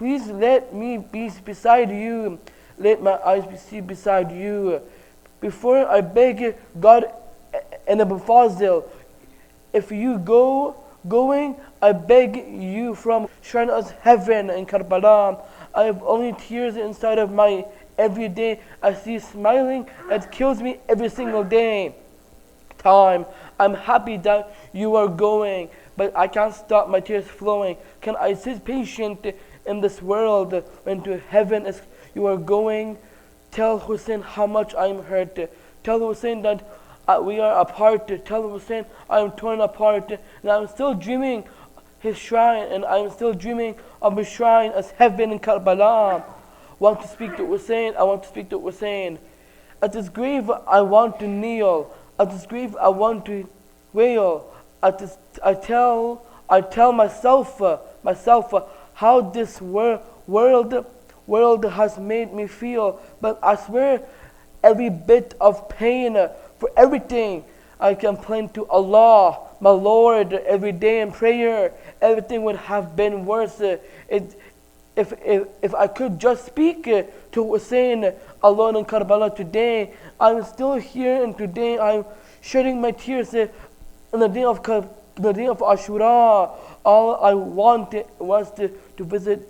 Please let me be beside you. Let my eyes be beside you. Before I beg God and Abu Fazil, if you going, I beg you from shrine of heaven in Karbala. I have only tears inside of my every day. I see smiling that kills me every single day. Time. I'm happy that you are going, but I can't stop my tears flowing. Can I sit patient in this world when to heaven is you are going? Tell Hussein how much I'm hurt. Tell Hussein that we are apart. Tell Hussein I am torn apart, and I'm still dreaming his shrine, and I'm still dreaming of his shrine as heaven in Karbala. Want to speak to Hussein? I want to speak to Hussein. At his grave, I want to kneel. At his grave, I want to wail. I tell myself how this world has made me feel. But I swear, every bit of pain for everything I complain to Allah, my Lord, every day in prayer. Everything would have been worse. If I could just speak to Hussein alone in Karbala today, I'm still here, and today I'm shedding my tears in the day of Ashura. All I wanted was to visit.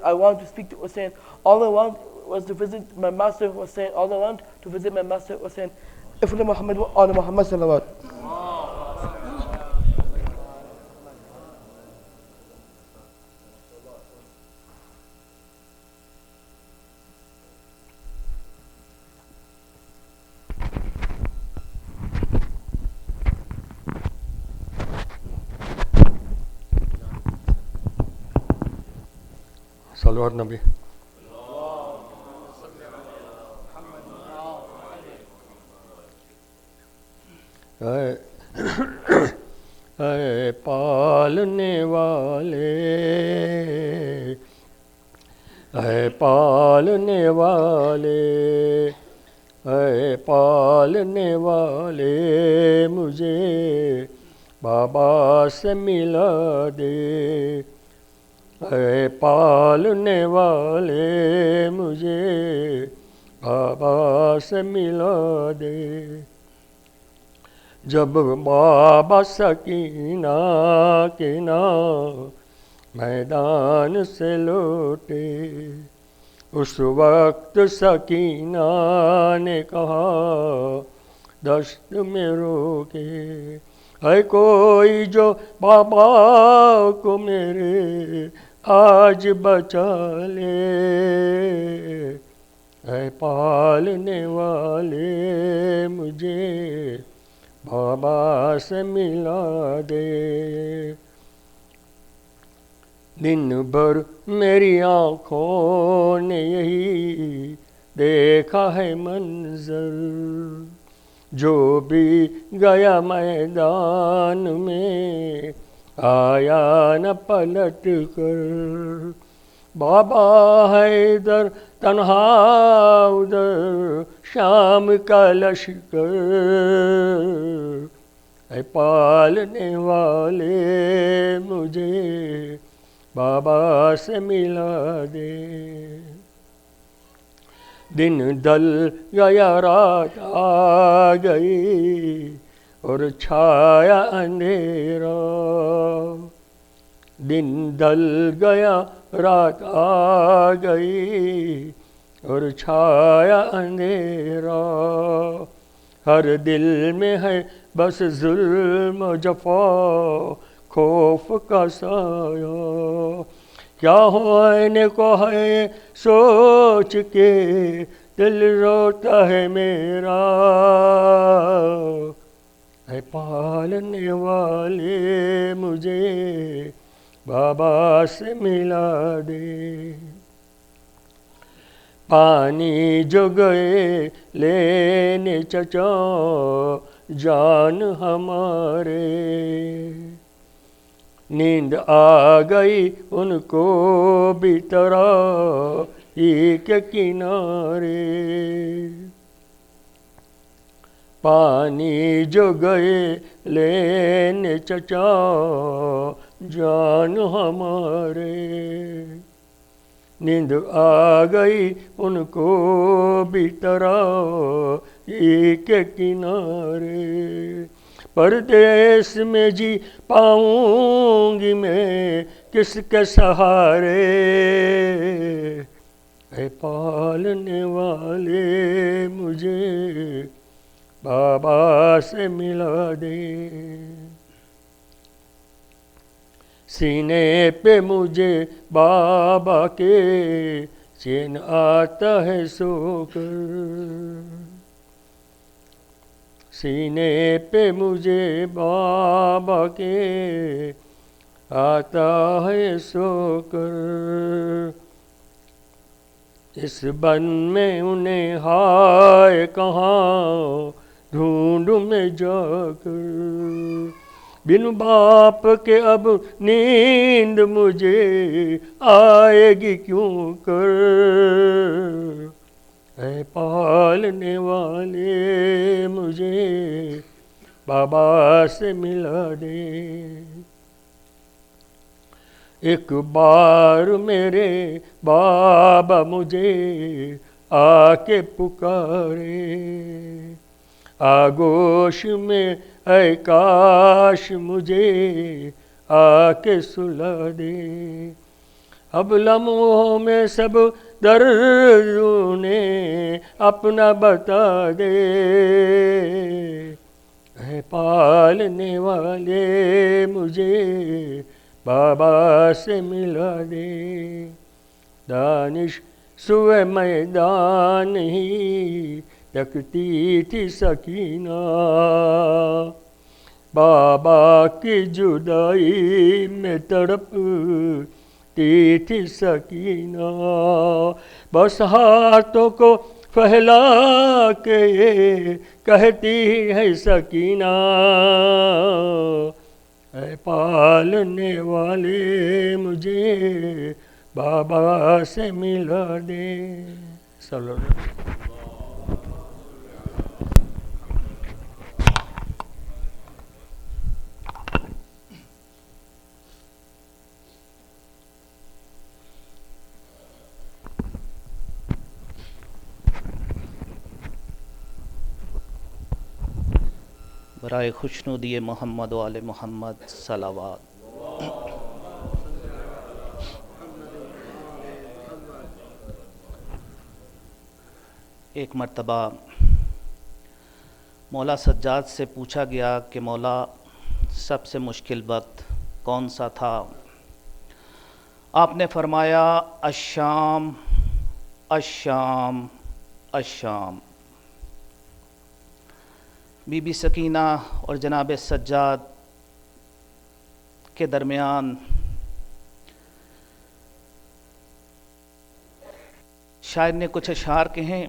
I want to speak to Hussein. All I want was to visit my master Hussein. All I want to visit my master Hussein. Ifna Muhammad wa ala Muhammad salawat. صلوات نبی. اے پالنے والے، اے پالنے والے، اے پالنے والے، مجھے بابا سے ملا دے. اے پالنے والے، مجھے بابا سے ملا دے. جب بابا سکینہ کے نام میدان سے لوٹے، اس وقت سکینہ نے کہا دشت میں روکے، ہے کوئی جو بابا کو میرے آج بچا لے. اے پالنے والے، مجھے بابا سے ملا دے. دن بھر میری آنکھوں نے یہی دیکھا ہے منظر، جو بھی گیا میدان میں آیا نہ پلٹ کر. بابا ہے ادھر تنہا، ادھر شام کا لشکر. اے پالنے والے، مجھے بابا سے ملا دے. دن ڈل گیا، رات آ گئی اور چھایا اندھیرا. دن ڈل گیا، رات آ گئی اور چھایا اندھیرا. ہر دل میں ہے بس ظلم و جفا، خوف کا سایہ. کیا ہونے کو ہے سوچ کے دل روتا ہے میرا. اے پالنے والے، مجھے بابا سے ملا دے. پانی جو گئے لینے چچا جان ہمارے، نیند آ گئی ان کو بھی ترائی کے کنارے. پانی جو گئے لینے چچا جان ہمارے، نیند آ گئی ان کو بھی ترائی کے کنارے. پردیس میں جی پاؤں گی میں کس کے سہارے، اے پالنے والے مجھے بابا سے ملا دے. سینے پہ مجھے بابا کے چین آتا ہے سو کر، سینے پہ مجھے بابا کے آتا ہے سو کر. اس بن میں انہیں ہائے کہاں ڈھونڈوں میں جا کر، بن باپ کے اب نیند مجھے آئے گی کیوں کر، اے پالنے والے مجھے بابا سے ملا دے. ایک بار میرے بابا مجھے آ کے پکارے، آگوش میں اے کاش مجھے آ کے سلا دے. اب لمحوں میں سب درد انہیں اپنا بتا دے، اے پالنے والے مجھے بابا سے ملا دے. دانش سوئے میدان ہی تکتی تھی سکینہ، بابا کی جدائی میں تڑپتی تھی سکینہ. بس ہاتھوں کو پھیلا کے یہ کہتی ہے سکینہ، اے پالنے والے مجھے بابا سے ملا دے. صلی اللہ علیہ وسلم. برائے خوشنودی محمد و آل محمد صلوات. ایک مرتبہ مولا سجاد سے پوچھا گیا کہ مولا سب سے مشکل وقت کون سا تھا؟ آپ نے فرمایا الشام الشام الشام. بی بی سکینہ اور جناب سجاد کے درمیان شاعر نے کچھ اشعار کہیں،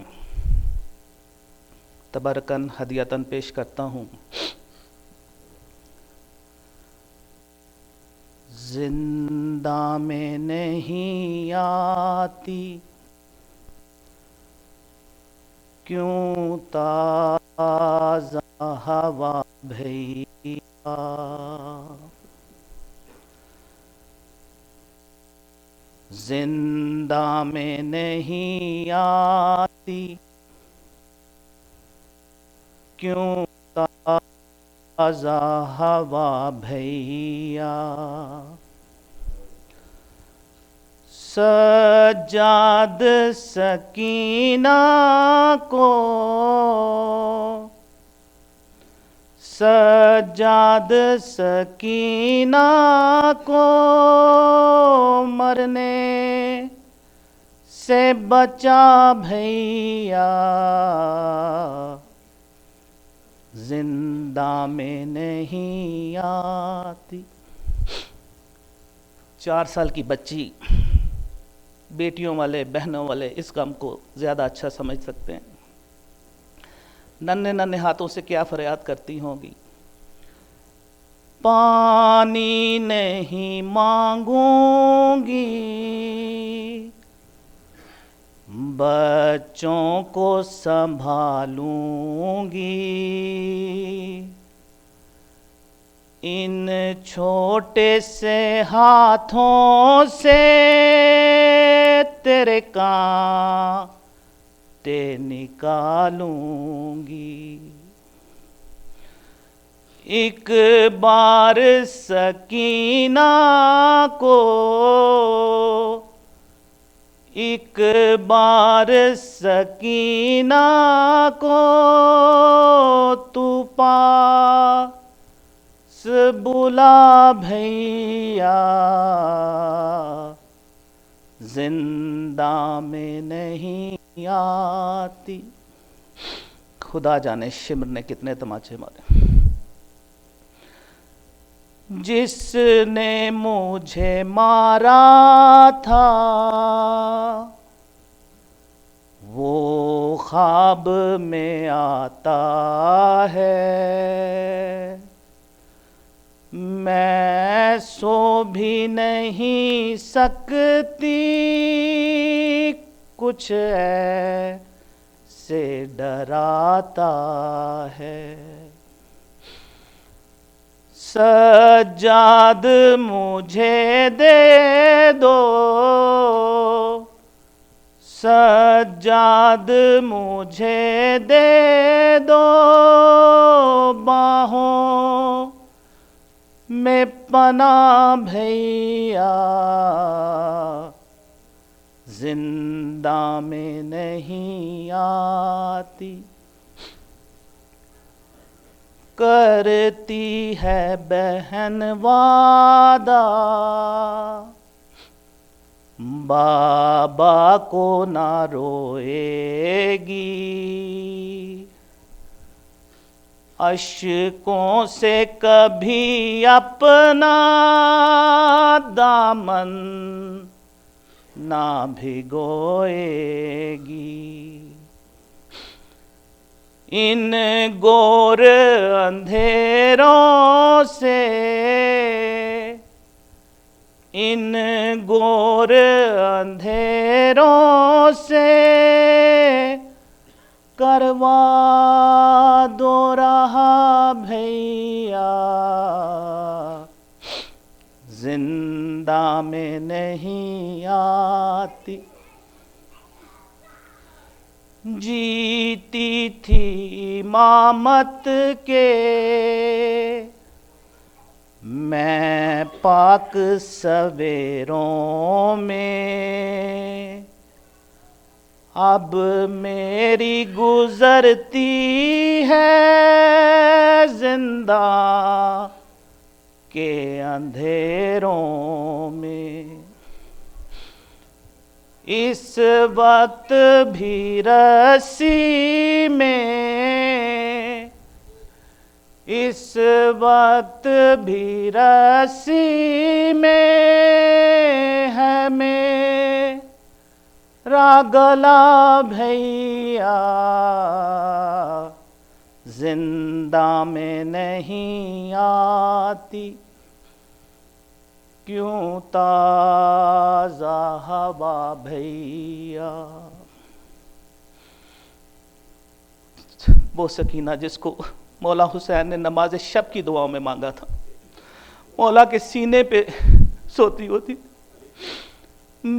تبرکن ہدیتاً پیش کرتا ہوں. زندہ میں نہیں آتی کیوں تازہ ہوا بھیا، زندہ میں نہیں آتی کیوں تازہ ہوا بھیا، سجاد سکینہ کو سجاد سکینہ کو مرنے سے بچا بھیا، زندہ میں نہیں آتی. 4 سال کی بچی بیٹیوں والے بہنوں والے اس غم کو زیادہ اچھا سمجھ سکتے ہیں. ننھے ننھے ہاتھوں سے کیا فریاد کرتی ہوں گی، پانی نہیں مانگوں گی بچوں کو سنبھالوں گی، ان چھوٹے سے ہاتھوں سے تیرے کانٹے نکالوں گی. ایک بار سکینہ کو، ایک بار سکینہ کو تو پاس بلا بھیا، زندہ میں نہیں آتی. خدا جانے شمر نے کتنے تماچے مارے. جس نے مجھے مارا تھا وہ خواب میں آتا ہے، میں سو بھی نہیں سکتی، کچھ ایسے ڈراتا ہے. سجاد مجھے دے دو، سجاد مجھے دے دو، باہوں میں پناہ بھیا، زندہ میں نہیں آتی. کرتی ہے بہن وعدہ بابا کو نہ روئے گی، اشکوں سے کبھی اپنا دامن نہ بھگوئے گی. ان گور اندھیروں سے، ان گور اندھیروں سے کروا دو رہا بھیا، زندہ میں نہیں آتی. جیتی تھی امامت کے میں پاک سویروں میں، اب میری گزرتی ہے زندہ کے اندھیروں میں. اس وقت بھی رسی میں، اس وقت بھی رسی میں ہے میرا گلا بھیا، زندہ میں نہیں آتی. کیوں تازہ ہوا بھیا. وہ سکینہ جس کو مولا حسین نے نماز شب کی دعاؤں میں مانگا تھا، مولا کے سینے پہ سوتی ہوتی.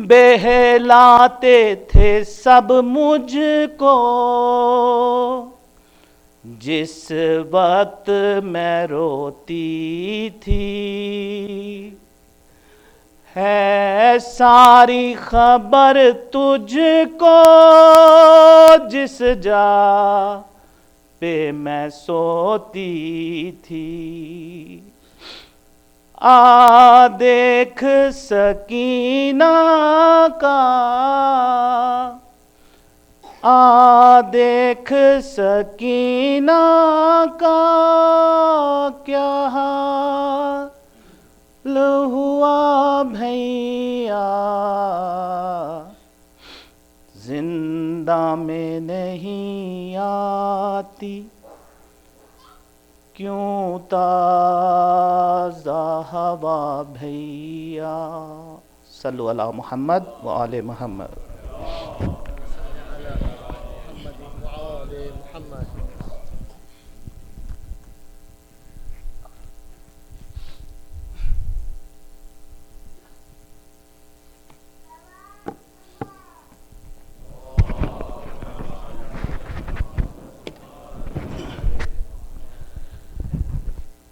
بہلاتے تھے سب مجھ کو جس وقت میں روتی تھی، ہے ساری خبر تجھ کو جس جا پہ میں سوتی تھی. آ دیکھ سکینہ کا، آ دیکھ سکینہ کا کیا حال ہوا بھیا، زندہ میں نہیں آتی. کیوں تازہ ہوا بھیا. صلو علی محمد و آل محمد.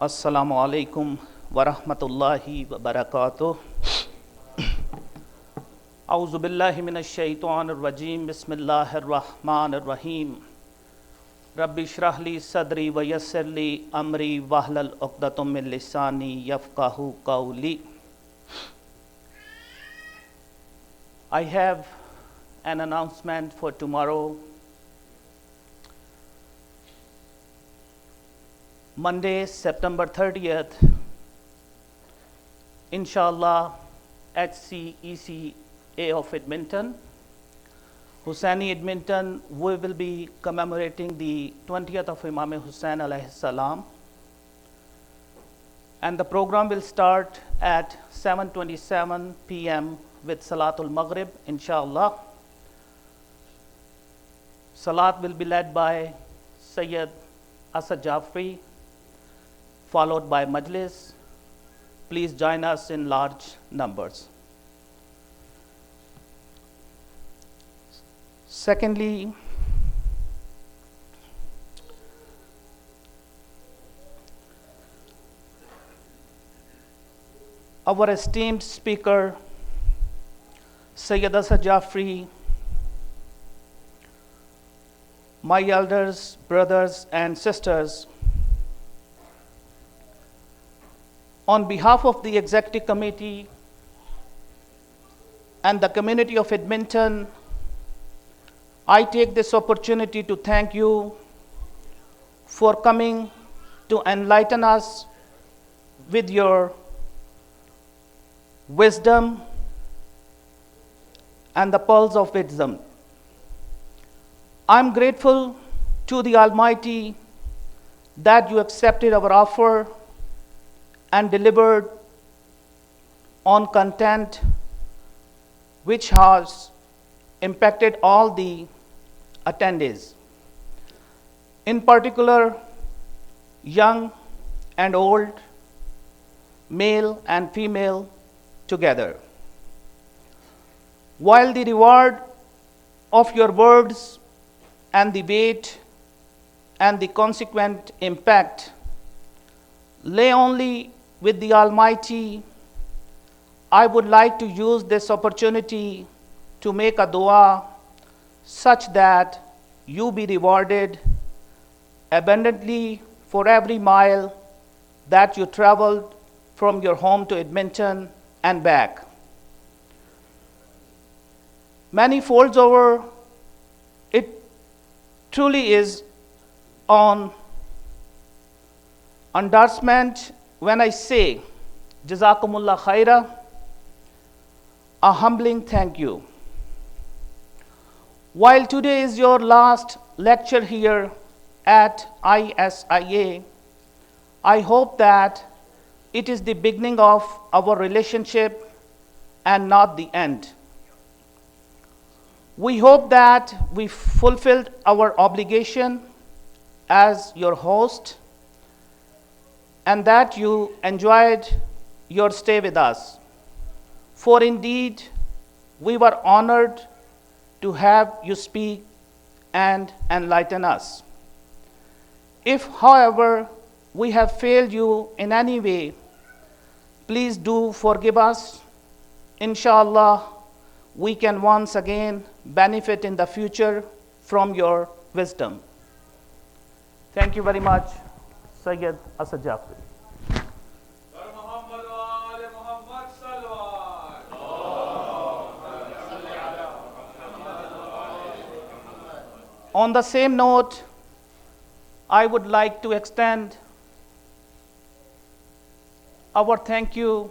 Assalamu alaikum wa rahmatullahi wa barakatuh. A'udhu billahi minash shaitanir rajim. Bismillahir rahmanir rahim. Rabbi shrah li sadri wa yassir li amri wahlul 'uqdatum min lisani yafqahu qawli. I have an announcement for tomorrow. Monday, September 30th, inshallah, HCECA of Edmonton, Hussaini Edmonton, we will be commemorating the 20th of Imam Hussain alayhi salam. And the program will start at 7:27 p.m. with Salatul Maghrib, inshallah. Salat will be led by Sayyid Asad Jafri, followed by Majlis. Please join us in large numbers. Secondly, our esteemed speaker, Sayyid Asad Jafri, my elders, brothers, and sisters, on behalf of the Executive Committee and the community of Edmonton, I take this opportunity to thank you for coming to enlighten us with your wisdom and the pearls of wisdom. I'm grateful to the Almighty that you accepted our offer and delivered on content which has impacted all the attendees. In particular, young and old, male and female together. While the reward of your words and the weight and the consequent impact lay only with the Almighty, I would like to use this opportunity to make a dua such that you be rewarded abundantly for every mile that you traveled from your home to Edmonton and back. Many folds over, it truly is on endorsement when I say Jazakumullah khaira, a humbling thank you. While today is your last lecture here at ISIA, I hope that it is the beginning of our relationship and not the end. We hope that we fulfilled our obligation as your host and that you enjoyed your stay with us. For indeed, we were honored to have you speak and enlighten us. If, however, we have failed you in any way, please do forgive us. Inshallah, we can once again benefit in the future from your wisdom. Thank you very much, Sayyid Asad Jafri. On the same note, I would like to extend our thank you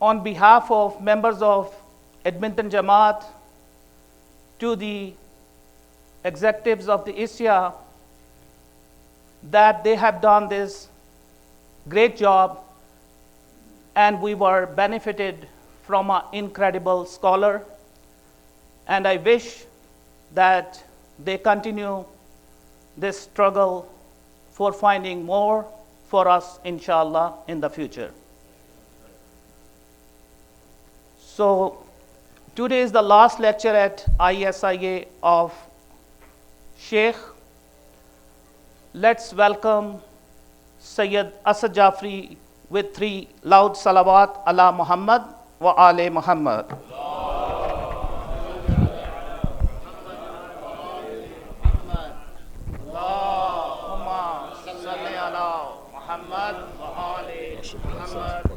on behalf of members of Edmonton Jamaat to the executives of the ISIA that they have done this great job and we were benefited from an incredible scholar. And I wish that they continue this struggle for finding more for us, inshallah, in the future. So today is the last lecture at ISIA of Sheikh. Let's welcome Sayyid Asad Jafri with 3 loud salawat ala Muhammad wa ale Muhammad. Allahumma salli ala Muhammad wa ale Muhammad.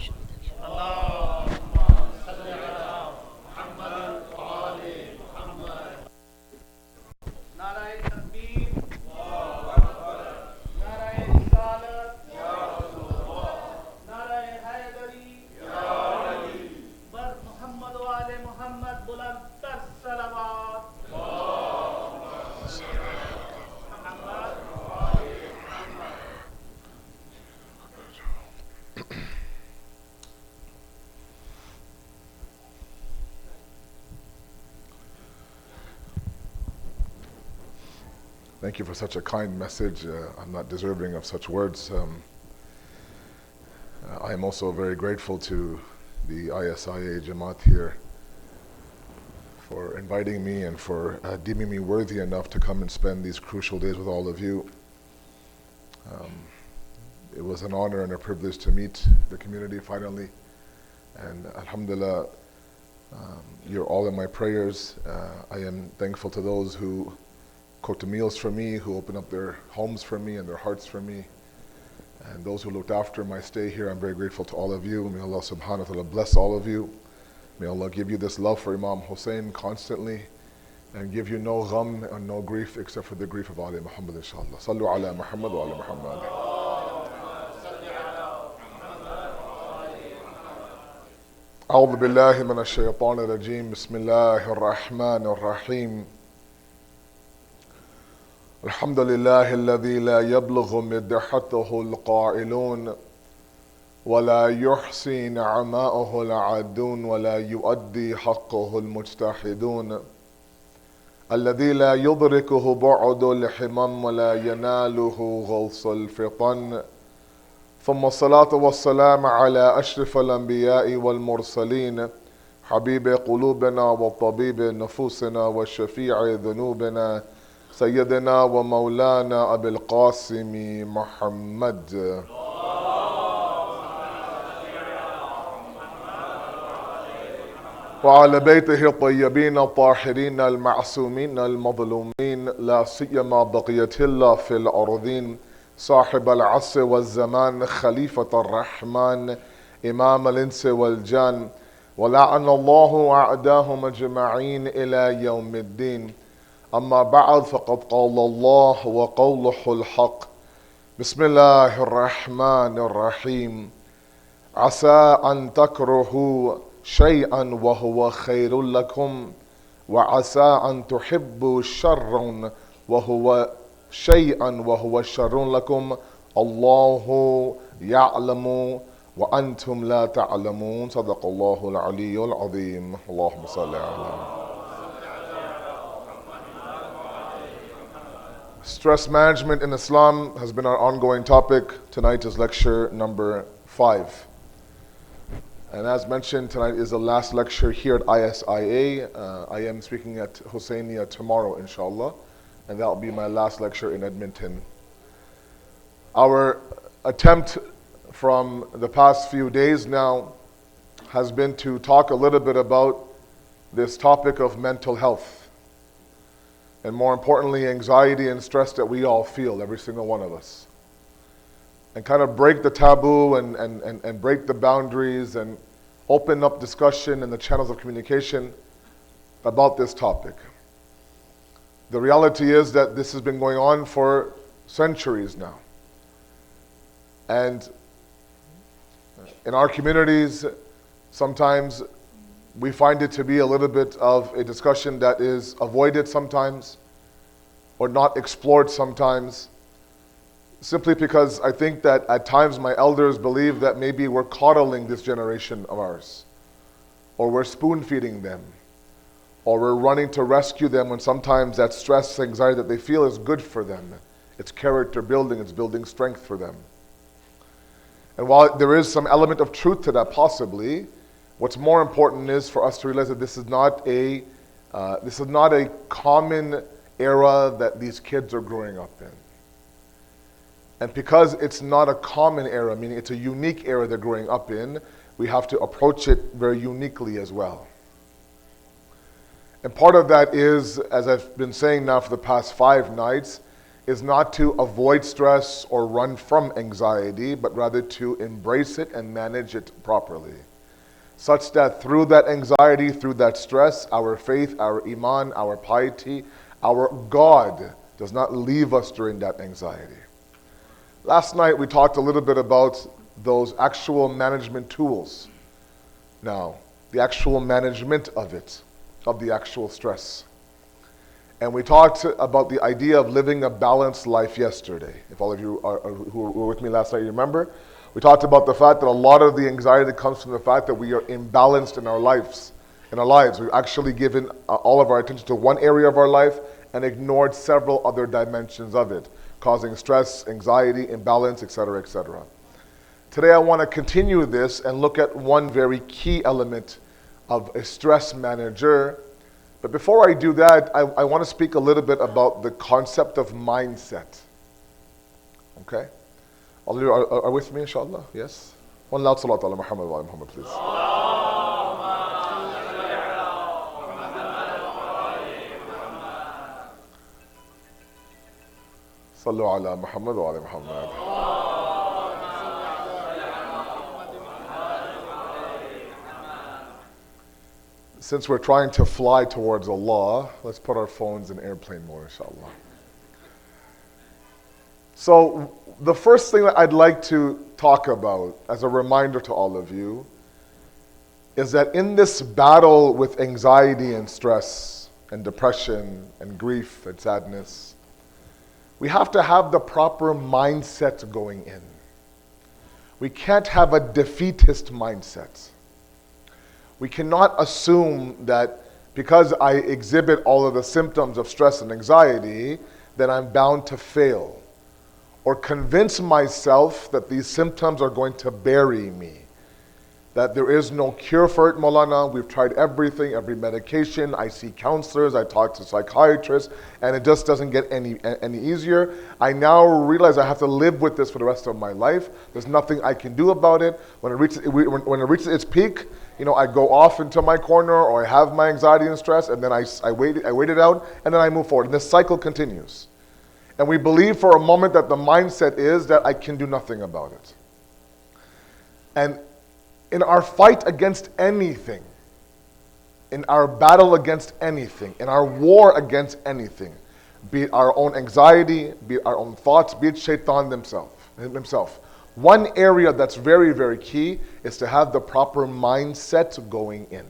Allahumma salli ala Muhammad wa ale Muhammad. Narae Takbir. Narae Risalat. Narae Haydari. Bar Muhammad wa ale Muhammad buland tar salawat. Thank you for such a kind message. I'm not deserving of such words. I am also very grateful to the ISIA Jamaat here for inviting me and for deeming me worthy enough to come and spend these crucial days with all of you. It was an honor and a privilege to meet the community finally. And alhamdulillah, you're all in my prayers. I am thankful to those who cooked meals for me, who opened up their homes for me and their hearts for me, and those who looked after my stay here. I'm very grateful to all of you. May Allah subhanahu wa ta'ala bless all of you. May Allah give you this love for Imam Hussein constantly and give you no gham and no grief except for the grief of Ali Muhammad, inshallah. Sallu ala Muhammad wa ala Muhammad. أعوذ بالله من الشيطان الرجيم بسم الله الرحمن الرحيم الحمد لله الذي لا يبلغ مدحته القائلون ولا يحصي نعماءه العادون ولا يؤدي حقه المجتهدون الذي لا يدركه بعد الحمم ولا يناله غوص الفطن ثم الصلاة والسلام على أشرف الأنبياء والمرسلين حبيب قلوبنا وطبيب نفوسنا وشفيع ذنوبنا سيدنا ومولانا أبي القاسم محمد وعلى بيته الطيبين الطاهرين المعصومين المظلومين لا سيما بقية الله في الأرضين صاحب العصر والزمان خليفة الرحمن إمام الإنس والجان ولعن الله أعداهم أجمعين إلى يوم الدين أما بعد فقد قال الله وقوله الحق بسم الله الرحمن الرحيم عسى أن تكرهوا شيئا وهو خير لكم وعسى أن تحبوا شرا وهو شيئا وهو شر لكم الله يعلم وأنتم لا تعلمون صدق الله العلي العظيم اللهم صل على Stress management in Islam has been our ongoing topic. Tonight is lecture number 5. And as mentioned, tonight is the last lecture here at ISIA. I am speaking at Husseiniya tomorrow, inshallah. And that will be my last lecture in Edmonton. Our attempt from the past few days now has been to talk a little bit about this topic of mental health. And more importantly, anxiety and stress that we all feel, every single one of us. And kind of break the taboo and break the boundaries and open up discussion and the channels of communication about this topic. The reality is that this has been going on for centuries now. And in our communities, sometimes we find it to be a little bit of a discussion that is avoided sometimes or not explored sometimes, simply because I think that at times my elders believe that maybe we're coddling this generation of ours, or we're spoon feeding them, or we're running to rescue them when sometimes that stress, anxiety that they feel is good for them. It's character building, it's building strength for them. And while there is some element of truth to that possibly, what's more important is for us to realize that this is not a common era that these kids are growing up in. And because it's not a common era, meaning it's a unique era they're growing up in, we have to approach it very uniquely as well. And part of that is, as I've been saying now for the past 5 nights, is not to avoid stress or run from anxiety, but rather to embrace it and manage it properly. Such that through that anxiety, through that stress, our faith, our iman, our piety, our God does not leave us during that anxiety. Last night we talked a little bit about those actual management tools. Now, the actual management of it, of the actual stress. And we talked about the idea of living a balanced life yesterday. If all of you who were with me last night, you remember? We talked about the fact that a lot of the anxiety comes from the fact that we are imbalanced in our lives. We've actually given all of our attention to one area of our life and ignored several other dimensions of it, causing stress, anxiety, imbalance, etc., etc. Today I want to continue this and look at one very key element of a stress manager. But before I do that, I want to speak a little bit about the concept of mindset. Okay? All of you are with me, inshallah? Yes? One loud salat ala Muhammad wa ala Muhammad, please. Sallu ala Muhammad wa ala Muhammad. Since we're trying to fly towards Allah, let's put our phones in airplane mode, inshallah. So, the first thing that I'd like to talk about, as a reminder to all of you, is that in this battle with anxiety and stress and depression and grief and sadness, we have to have the proper mindset going in. We can't have a defeatist mindset. We cannot assume that because I exhibit all of the symptoms of stress and anxiety, that I'm bound to fail. Or convince myself that these symptoms are going to bury me. That there is no cure for it, Maulana. We've tried everything, every medication. I see counselors, I talk to psychiatrists, and it just doesn't get any easier. I now realize I have to live with this for the rest of my life. There's nothing I can do about it. When it reaches its peak, I go off into my corner, or I have my anxiety and stress, and then I wait it out, and then I move forward. And this cycle continues. And we believe for a moment that the mindset is that I can do nothing about it. And in our fight against anything, in our battle against anything, in our war against anything, be it our own anxiety, be it our own thoughts, be it shaitan himself, one area that's very, very key is to have the proper mindset going in.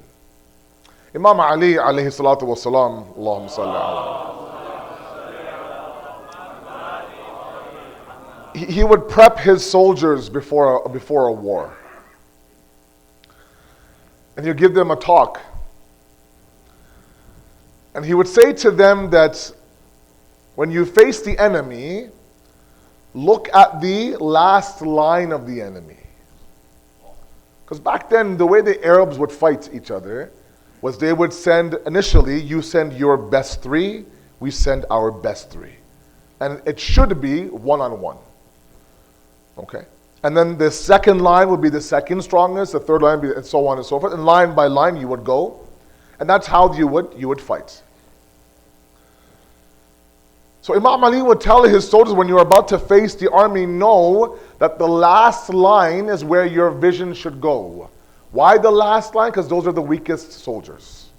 Imam Ali alayhi salatu wa salam, Allahumma salli alayhi. He would prep his soldiers before a war. And he'd give them a talk. And he would say to them that when you face the enemy, look at the last line of the enemy. Because back then, the way the Arabs would fight each other was they would send, initially, you send your best 3, we send our best 3. And it should be one-on-one. Okay? And then the second line would be the second strongest, the third line would be, and so on and so forth. And line by line you would go. And that's how you would fight. So Imam Ali would tell his soldiers, when you're about to face the army, know that the last line is where your vision should go. Why the last line? Because those are the weakest soldiers.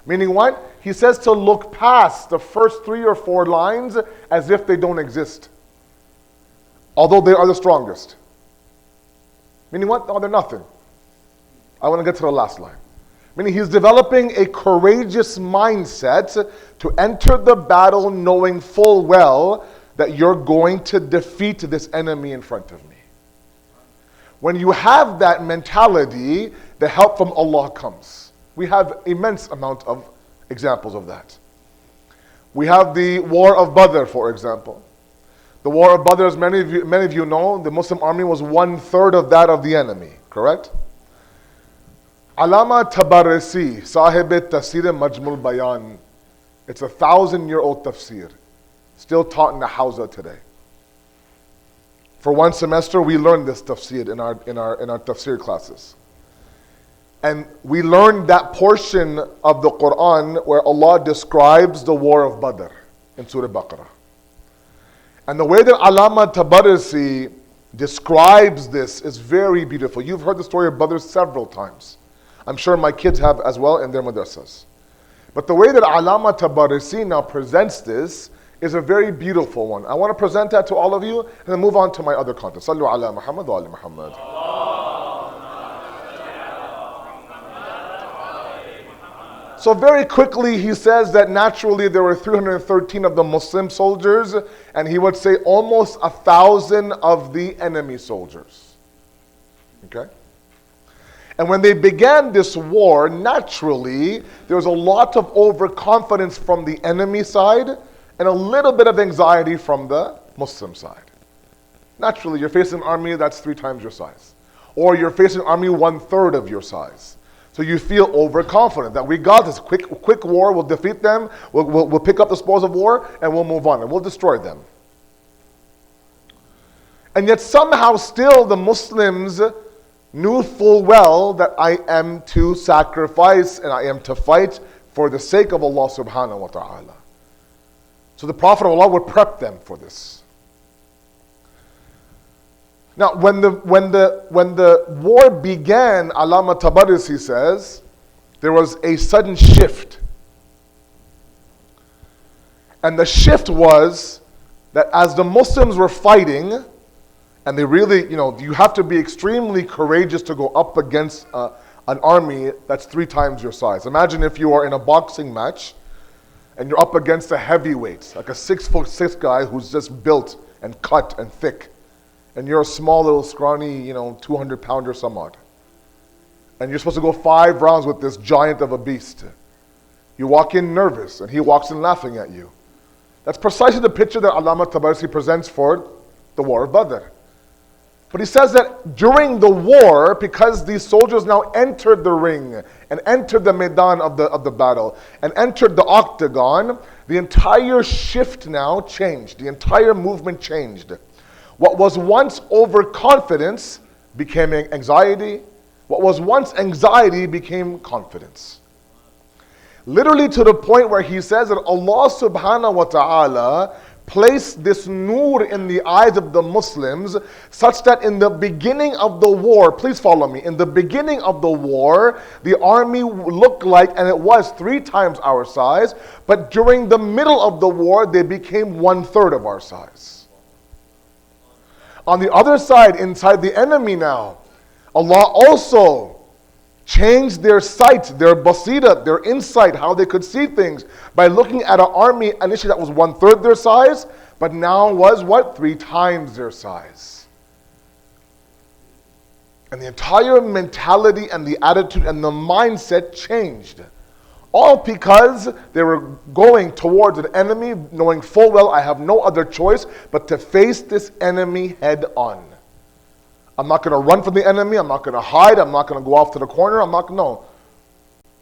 Meaning what? He says to look past the first 3 or 4 lines as if they don't exist. Although they are the strongest. Meaning what? Oh, they're nothing. I want to get to the last line. Meaning he's developing a courageous mindset to enter the battle knowing full well that you're going to defeat this enemy in front of me. When you have that mentality, the help from Allah comes. We have immense amount of examples of that. We have the War of Badr, for example. The War of Badr, as many of you know, the Muslim army was 1/3 of that of the enemy, correct? Alama Tabarisi, Sahib Tafsir Majmul Bayan. It's a 1,000-year-old tafsir, still taught in the Hausa today. For one semester, we learned this tafsir in our tafsir classes. And we learned that portion of the Quran where Allah describes the war of Badr in Surah Baqarah. And the way that Allama Tabarisi describes this is very beautiful. You've heard the story of Badr several times. I'm sure my kids have as well in their madrasas. But the way that Allama Tabarisi now presents this is a very beautiful one. I want to present that to all of you and then move on to my other content. Sallu ala Muhammad wa ali Muhammad. So very quickly he says that naturally there were 313 of the Muslim soldiers, and he would say almost 1,000 of the enemy soldiers. Okay? And when they began this war, naturally there was a lot of overconfidence from the enemy side and a little bit of anxiety from the Muslim side. Naturally, you're facing an army that's 3 times your size. Or you're facing an army 1/3 of your size. So you feel overconfident that we got this quick war, we'll defeat them, we'll pick up the spoils of war, and we'll move on, and we'll destroy them. And yet somehow still the Muslims knew full well that I am to sacrifice and I am to fight for the sake of Allah subhanahu wa ta'ala. So the Prophet of Allah would prep them for this. Now, when the war began, Allama Tabarisi says, there was a sudden shift. And the shift was that as the Muslims were fighting, and they really, you have to be extremely courageous to go up against an army that's 3 times your size. Imagine if you are in a boxing match, and you're up against a heavyweight, like a 6'6" guy who's just built and cut and thick. And you're a small little scrawny, 200 pounder some odd. And you're supposed to go 5 rounds with this giant of a beast. You walk in nervous and he walks in laughing at you. That's precisely the picture that Allama Tabarisi presents for the war of Badr. But he says that during the war, because these soldiers now entered the ring and entered the Maidan of the battle and entered the octagon, the entire shift now changed. The entire movement changed. What was once overconfidence became anxiety. What was once anxiety became confidence. Literally to the point where he says that Allah subhanahu wa ta'ala placed this nur in the eyes of the Muslims such that in the beginning of the war, please follow me, in the beginning of the war, the army looked like, and it was 3 times our size, but during the middle of the war, they became 1/3 of our size. On the other side, inside the enemy now, Allah also changed their sight, their basira, their insight, how they could see things by looking at an army initially that was 1/3 their size, but now was what? 3 times their size. And the entire mentality and the attitude and the mindset changed. All because they were going towards an enemy knowing full well I have no other choice but to face this enemy head on. I'm not going to run from the enemy. I'm not going to hide. I'm not going to go off to the corner. No.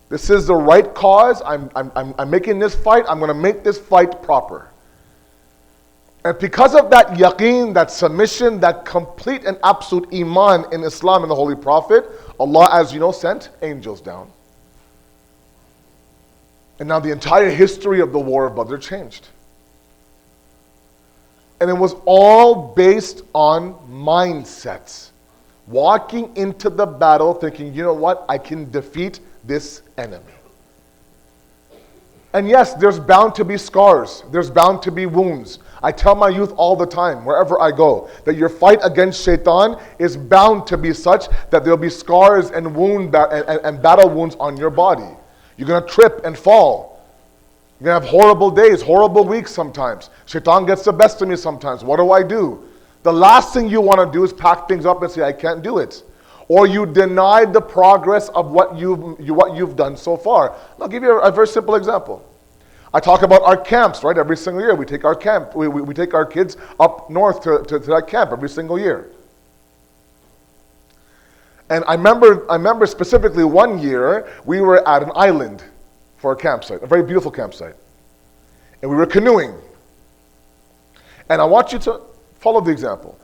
This is the right cause. I'm making this fight. I'm going to make this fight proper. And because of that yaqeen, that submission, that complete and absolute iman in Islam and the Holy Prophet, Allah, as you know, sent angels down. And now the entire history of the war of Badr changed. And it was all based on mindsets. Walking into the battle thinking, you know what, I can defeat this enemy. And yes, there's bound to be scars. There's bound to be wounds. I tell my youth all the time, wherever I go, that your fight against shaitan is bound to be such that there'll be scars and and battle wounds on your body. You're going to trip and fall. You're going to have horrible days, horrible weeks sometimes. Shaitan gets the best of me sometimes. What do I do? The last thing you want to do is pack things up and say, I can't do it. Or you deny the progress of what you've done so far. I'll give you a very simple example. I talk about our camps, right? Every single year we take our camp. We take our kids up north to that camp every single year. And I remember specifically one year, we were at an island for a campsite, a very beautiful campsite. And we were canoeing. And I want you to follow the example.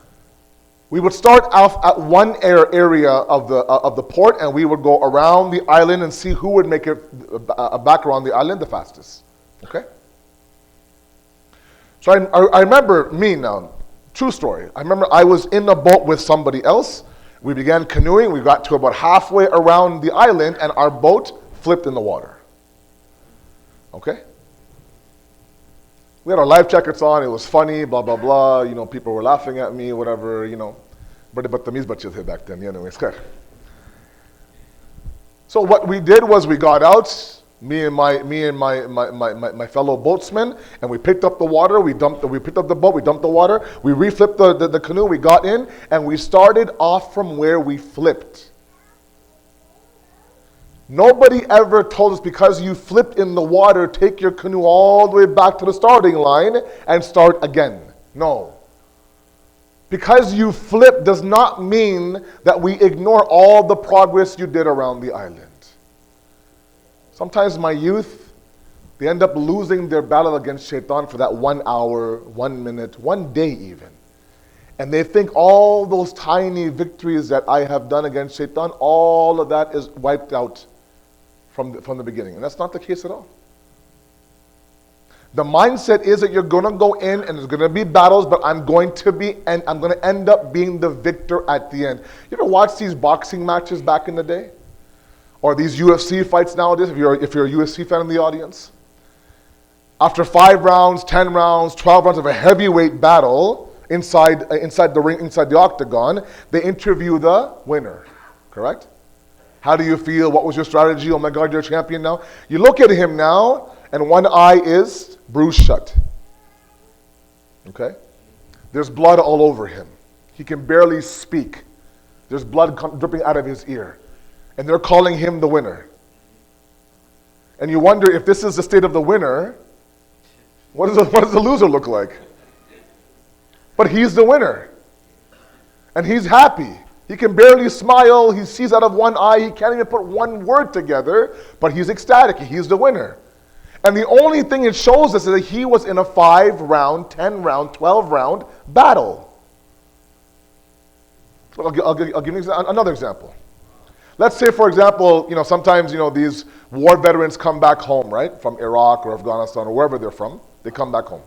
We would start off at one area of the port, and we would go around the island and see who would make it back around the island the fastest. Okay? So I remember me now, true story. I remember I was in a boat with somebody else. We began canoeing. We got to about halfway around the island, and our boat flipped in the water. Okay? We had our life jackets on. It was funny, blah, blah, blah. You know, people were laughing at me, whatever, you know. But batamiz bachche the back then. Anyways, so what we did was we got out, me and my fellow boatsmen, and we picked up the water. We picked up the boat. We dumped the water. We reflipped the canoe. We got in, and we started off from where we flipped. Nobody ever told us, because you flipped in the water, take your canoe all the way back to the starting line and start again. No. Because you flip does not mean that we ignore all the progress you did around the island. Sometimes my youth, they end up losing their battle against Shaitan for that 1 hour, 1 minute, 1 day even. And they think all those tiny victories that I have done against Shaitan, all of that is wiped out from the beginning. And that's not the case at all. The mindset is that you're going to go in and there's going to be battles, but I'm going to end up being the victor at the end. You ever watch these boxing matches back in the day? Or these UFC fights nowadays, if you're a UFC fan in the audience? After 5 rounds, 10 rounds, 12 rounds of a heavyweight battle inside the ring, inside the octagon, they interview the winner, correct? How do you feel? What was your strategy? Oh my God, you're a champion now. You look at him now, and one eye is bruised shut. Okay? There's blood all over him. He can barely speak. There's blood dripping out of his ear. And they're calling him the winner. And you wonder, if this is the state of the winner, what does the loser look like? But he's the winner. And he's happy. He can barely smile. He sees out of one eye. He can't even put one word together. But he's ecstatic. He's the winner. And the only thing it shows us is that he was in a 5-round, 10-round, 12-round battle. I'll give you another example. Let's say, for example, sometimes, these war veterans come back home, right? From Iraq or Afghanistan or wherever they're from. They come back home.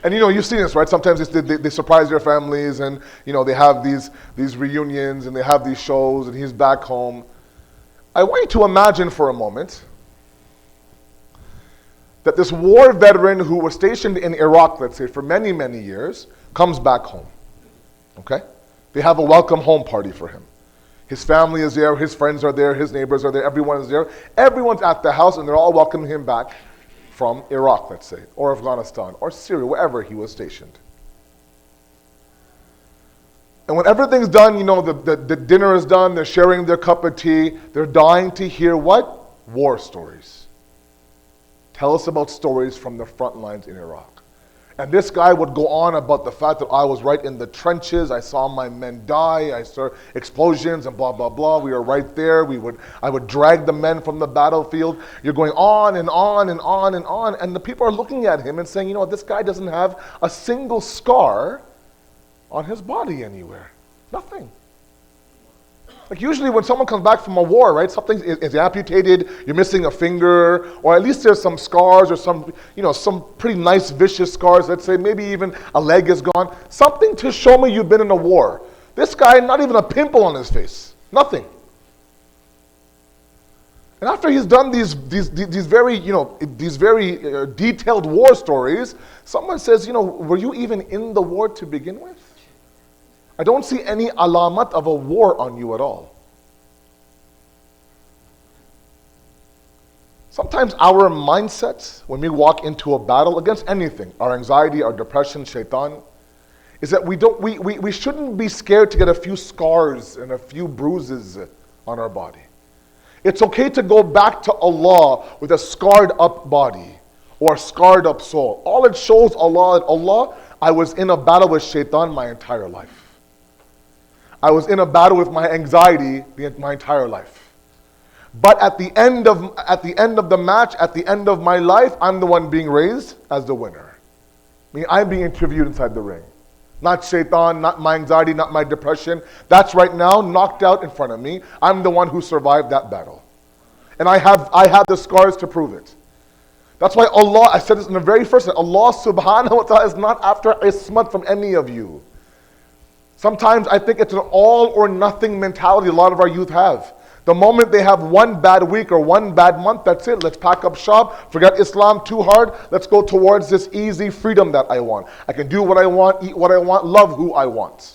And you've seen this, right? Sometimes they surprise their families, and they have these reunions and they have these shows, and he's back home. I want you to imagine for a moment that this war veteran who was stationed in Iraq, let's say, for many, many years, comes back home. Okay? They have a welcome home party for him. His family is there, his friends are there, his neighbors are there, everyone is there. Everyone's at the house, and they're all welcoming him back from Iraq, let's say, or Afghanistan, or Syria, wherever he was stationed. And when everything's done, the dinner is done, they're sharing their cup of tea, they're dying to hear what? War stories. Tell us about stories from the front lines in Iraq. And this guy would go on about the fact that I was right in the trenches, I saw my men die, I saw explosions and blah, blah, blah. We were right there. I would drag the men from the battlefield. You're going on and on and on and on. And the people are looking at him and saying, this guy doesn't have a single scar on his body anywhere. Nothing. Like usually when someone comes back from a war, right, something is amputated, you're missing a finger, or at least there's some scars or some pretty nice vicious scars, let's say maybe even a leg is gone. Something to show me you've been in a war. This guy, not even a pimple on his face. Nothing. And after he's done these very detailed war stories, someone says, were you even in the war to begin with? I don't see any alamat of a war on you at all. Sometimes our mindset, when we walk into a battle against anything, our anxiety, our depression, shaitan, is that we shouldn't be scared to get a few scars and a few bruises on our body. It's okay to go back to Allah with a scarred up body or a scarred up soul. All it shows Allah, I was in a battle with shaitan my entire life. I was in a battle with my anxiety my entire life. But at the end of the match, at the end of my life, I'm the one being raised as the winner. I mean, I'm being interviewed inside the ring. Not shaitan, not my anxiety, not my depression. That's right now knocked out in front of me. I'm the one who survived that battle. And I have the scars to prove it. That's why Allah, I said this in the very first, Allah subhanahu wa ta'ala is not after ismat from any of you. Sometimes I think it's an all or nothing mentality a lot of our youth have. The moment they have one bad week or one bad month, that's it. Let's pack up shop, forget Islam too hard. Let's go towards this easy freedom that I want. I can do what I want, eat what I want, love who I want.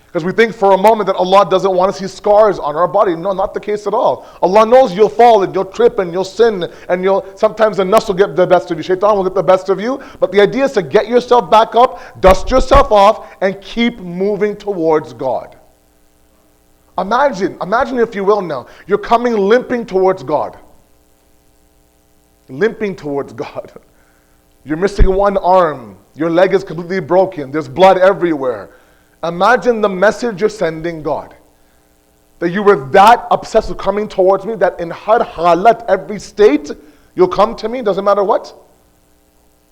Because we think for a moment that Allah doesn't want to see scars on our body. No, not the case at all. Allah knows you'll fall and you'll trip and you'll sin and sometimes the nafs will get the best of you. Shaitan will get the best of you. But the idea is to get yourself back up, dust yourself off, and keep moving towards God. Imagine if you will now, you're coming limping towards God. Limping towards God. You're missing one arm. Your leg is completely broken. There's blood everywhere. Imagine the message you're sending God. That you were that obsessed with coming towards me that in har halat, every state, you'll come to me, doesn't matter what.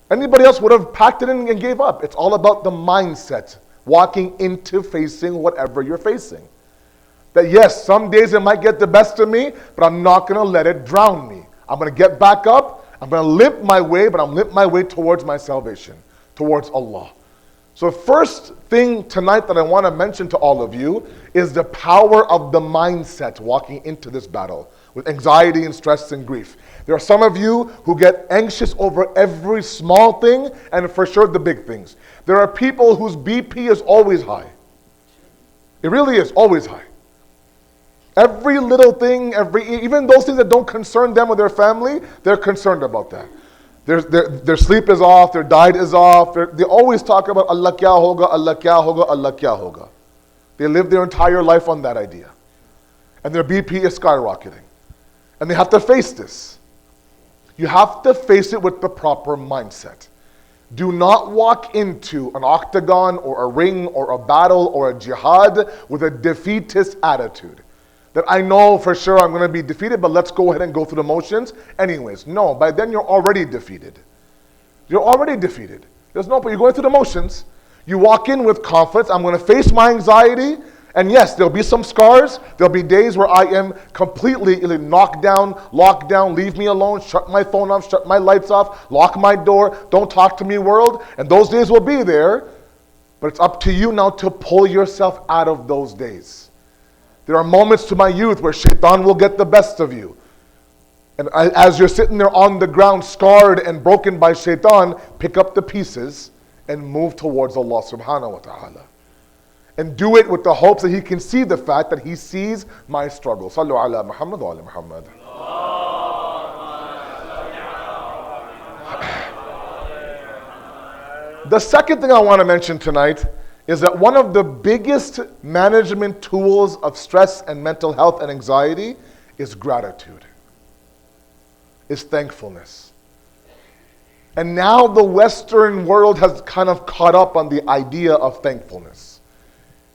Anybody else would have packed it in and gave up. It's all about the mindset, walking into facing whatever you're facing. That yes, some days it might get the best of me, but I'm not going to let it drown me. I'm going to get back up. I'm going to limp my way, but I'm limp my way towards my salvation, towards Allah. So first thing tonight that I want to mention to all of you is the power of the mindset walking into this battle with anxiety and stress and grief. There are some of you who get anxious over every small thing and for sure the big things. There are people whose BP is always high. It really is always high. Every little thing, even those things that don't concern them or their family, they're concerned about that. Their sleep is off, their diet is off. They always talk about Allah kya hoga, Allah kya hoga, Allah kya hoga. They live their entire life on that idea. And their BP is skyrocketing. And they have to face this. You have to face it with the proper mindset. Do not walk into an octagon or a ring or a battle or a jihad with a defeatist attitude. That I know for sure I'm going to be defeated, but let's go ahead and go through the motions anyways. No, by then you're already defeated. You're already defeated. There's no point. You're going through the motions. You walk in with confidence. I'm going to face my anxiety. And yes, there'll be some scars. There'll be days where I am completely knocked down, locked down, leave me alone, shut my phone off, shut my lights off, lock my door, don't talk to me world. And those days will be there. But it's up to you now to pull yourself out of those days. There are moments to my youth where shaitan will get the best of you. And as you're sitting there on the ground, scarred and broken by shaitan, pick up the pieces and move towards Allah subhanahu wa ta'ala. And do it with the hopes that He can see the fact that He sees my struggle. Sallu ala Muhammad wa ala Muhammad. The second thing I want to mention tonight is that one of the biggest management tools of stress and mental health and anxiety is gratitude, is thankfulness. And now the Western world has kind of caught up on the idea of thankfulness.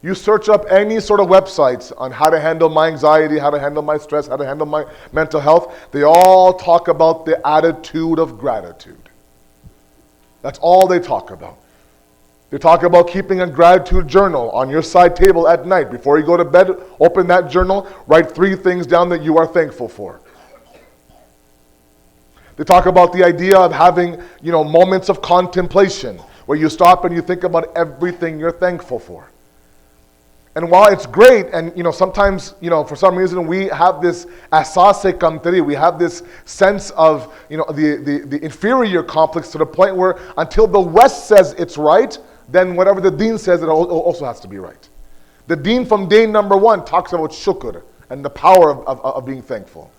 You search up any sort of websites on how to handle my anxiety, how to handle my stress, how to handle my mental health. They all talk about the attitude of gratitude. That's all they talk about. They talk about keeping a gratitude journal on your side table at night. Before you go to bed, open that journal, write 3 things down that you are thankful for. They talk about the idea of having, moments of contemplation where you stop and you think about everything you're thankful for. And while it's great, and sometimes, for some reason we have this asase kamtari, we have this sense of, the inferior complex to the point where until the West says it's right, then whatever the deen says, it also has to be right. The deen from day number 1 talks about shukr and the power of being thankful.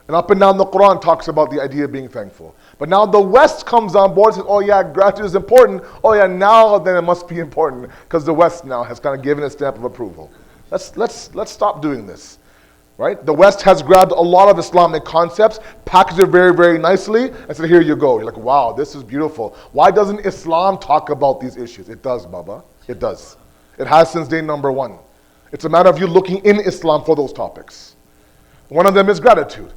And up and down the Quran talks about the idea of being thankful. But now the West comes on board and says, oh yeah, gratitude is important. Oh yeah, now then it must be important because the West now has kind of given a stamp of approval. Let's stop doing this. Right? The West has grabbed a lot of Islamic concepts, packaged it very, very nicely, and said, here you go. You're like, wow, this is beautiful. Why doesn't Islam talk about these issues? It does, Baba. It does. It has since day number 1. It's a matter of you looking in Islam for those topics. One of them is gratitude.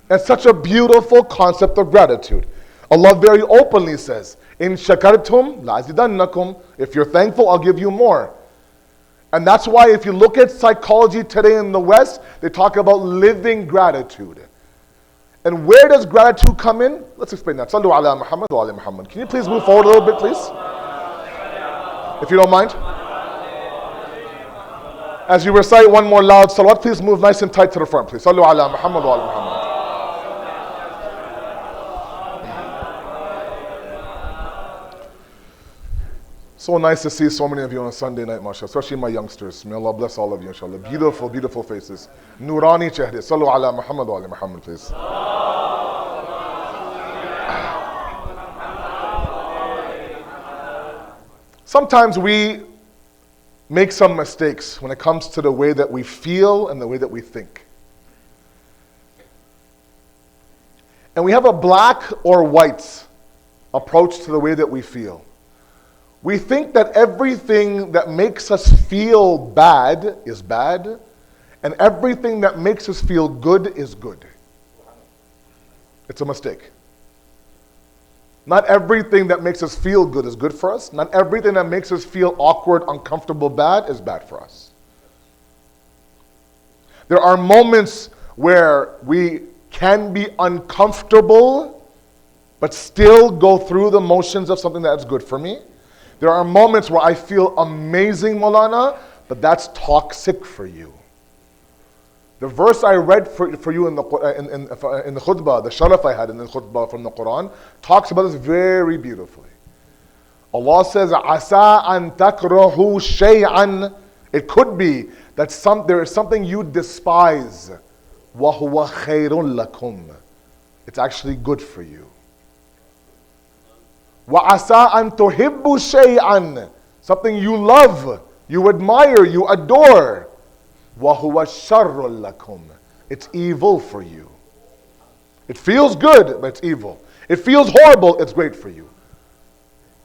And such a beautiful concept of gratitude. Allah very openly says, In shakartum la'azidannakum. If you're thankful, I'll give you more. And that's why if you look at psychology today in the West, they talk about living gratitude. And where does gratitude come in? Let's explain that. Sallu ala Muhammad wa ala Muhammad. Can you please move forward a little bit, please? If you don't mind. As you recite one more loud salawat, please move nice and tight to the front, please. Sallu ala Muhammad wa ala Muhammad. So nice to see so many of you on a Sunday night, mashallah, especially my youngsters. May Allah bless all of you, inshallah. Beautiful, beautiful faces. Nurani chehre. Sallu ala Muhammad wa ala Muhammad, please. Sometimes we make some mistakes when it comes to the way that we feel and the way that we think. And we have a black or white approach to the way that we feel. We think that everything that makes us feel bad is bad, and everything that makes us feel good is good. It's a mistake. Not everything that makes us feel good is good for us. Not everything that makes us feel awkward, uncomfortable, bad is bad for us. There are moments where we can be uncomfortable, but still go through the motions of something that's good for me. There are moments where I feel amazing, Maulana, but that's toxic for you. The verse I read for you in the khutbah, the sharaf I had in the khutbah from the Quran, talks about this very beautifully. Allah says, "Asa an takrahu shay'an." It could be that there is something you despise. Wa huwa khairun lakum. It's actually good for you. وَعَسَىٰ أَن تُحِبُّ شَيْئًا. Something you love, you admire, you adore. وَهُوَ شَرٌّ لَكُمْ. It's evil for you. It feels good, but it's evil. It feels horrible, it's great for you.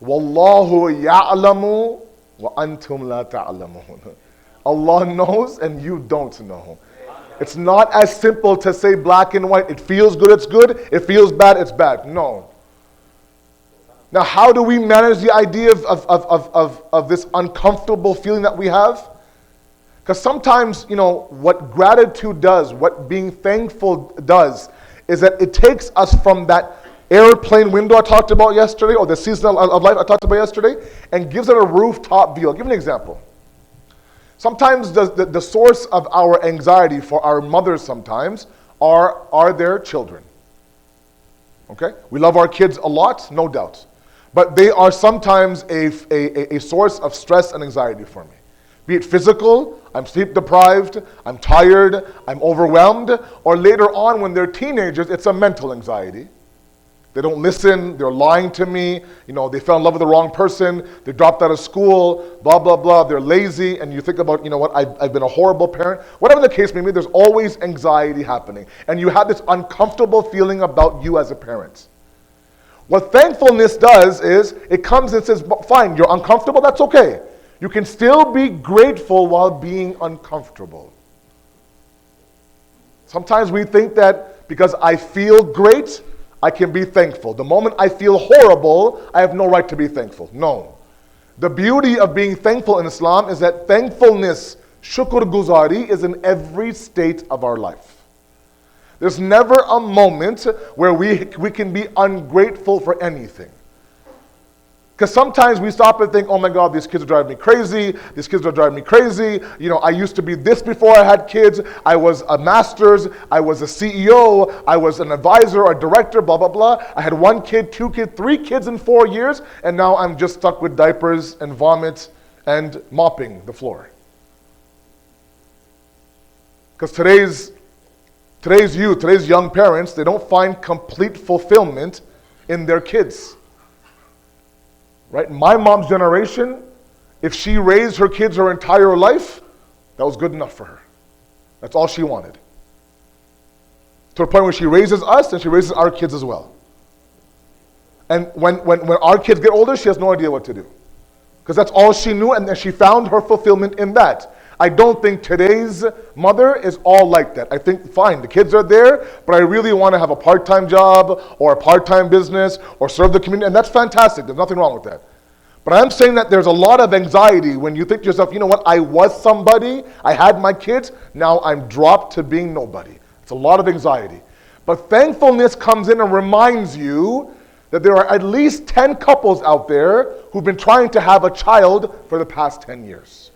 وَاللَّهُ يَعْلَمُ وَأَنْتُمْ لَا تَعْلَمُونَ. Allah knows and you don't know. It's not as simple to say black and white. It feels good, it's good. It feels bad, it's bad. No. Now, how do we manage the idea of this uncomfortable feeling that we have? Because sometimes, what gratitude does, what being thankful does, is that it takes us from that airplane window I talked about yesterday, or the season of life I talked about yesterday, and gives it a rooftop view. I'll give you an example. Sometimes the source of our anxiety for our mothers sometimes are their children. Okay? We love our kids a lot, no doubt. But they are sometimes a source of stress and anxiety for me. Be it physical, I'm sleep deprived, I'm tired, I'm overwhelmed, or later on when they're teenagers, it's a mental anxiety. They don't listen, they're lying to me, they fell in love with the wrong person, they dropped out of school, blah, blah, blah, they're lazy, and you think about, I've been a horrible parent. Whatever the case may be, there's always anxiety happening. And you have this uncomfortable feeling about you as a parent. What thankfulness does is, it comes and says, fine, you're uncomfortable, that's okay. You can still be grateful while being uncomfortable. Sometimes we think that because I feel great, I can be thankful. The moment I feel horrible, I have no right to be thankful. No. The beauty of being thankful in Islam is that thankfulness, shukr guzari, is in every state of our life. There's never a moment where we can be ungrateful for anything. Because sometimes we stop and think, oh my God, these kids are driving me crazy. These kids are driving me crazy. I used to be this before I had kids. I was a master's. I was a CEO. I was an advisor or a director, blah, blah, blah. I had 1 kid, 2 kids, 3 kids in 4 years. And now I'm just stuck with diapers and vomit and mopping the floor. Because today's youth, today's young parents, they don't find complete fulfillment in their kids. Right? My mom's generation, if she raised her kids her entire life, that was good enough for her. That's all she wanted. To the point where she raises us and she raises our kids as well. And when our kids get older, she has no idea what to do. Because that's all she knew, and then she found her fulfillment in that. I don't think today's mother is all like that. I think, fine, the kids are there, but I really want to have a part-time job or a part-time business or serve the community, and that's fantastic. There's nothing wrong with that. But I'm saying that there's a lot of anxiety when you think to yourself, you know what, I was somebody, I had my kids, now I'm dropped to being nobody. It's a lot of anxiety. But thankfulness comes in and reminds you that there are at least 10 couples out there who've been trying to have a child for the past 10 years.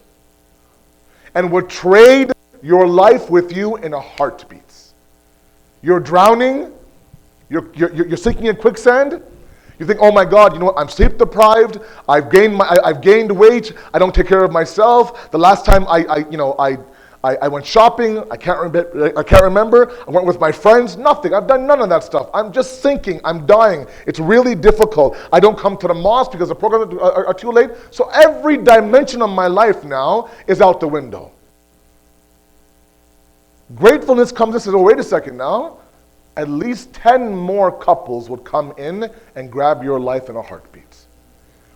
And would trade your life with you in a heartbeat. You're drowning, you're sinking in quicksand. You think, oh my God, you know what, I'm sleep deprived, I've gained weight, I don't take care of myself. The last time I went shopping, I can't remember. I went with my friends, nothing. I've done none of that stuff. I'm just sinking, I'm dying. It's really difficult. I don't come to the mosque because the programs are too late. So every dimension of my life now is out the window. Gratefulness comes and says, oh, wait a second now. At least 10 more couples would come in and grab your life in a heartbeat.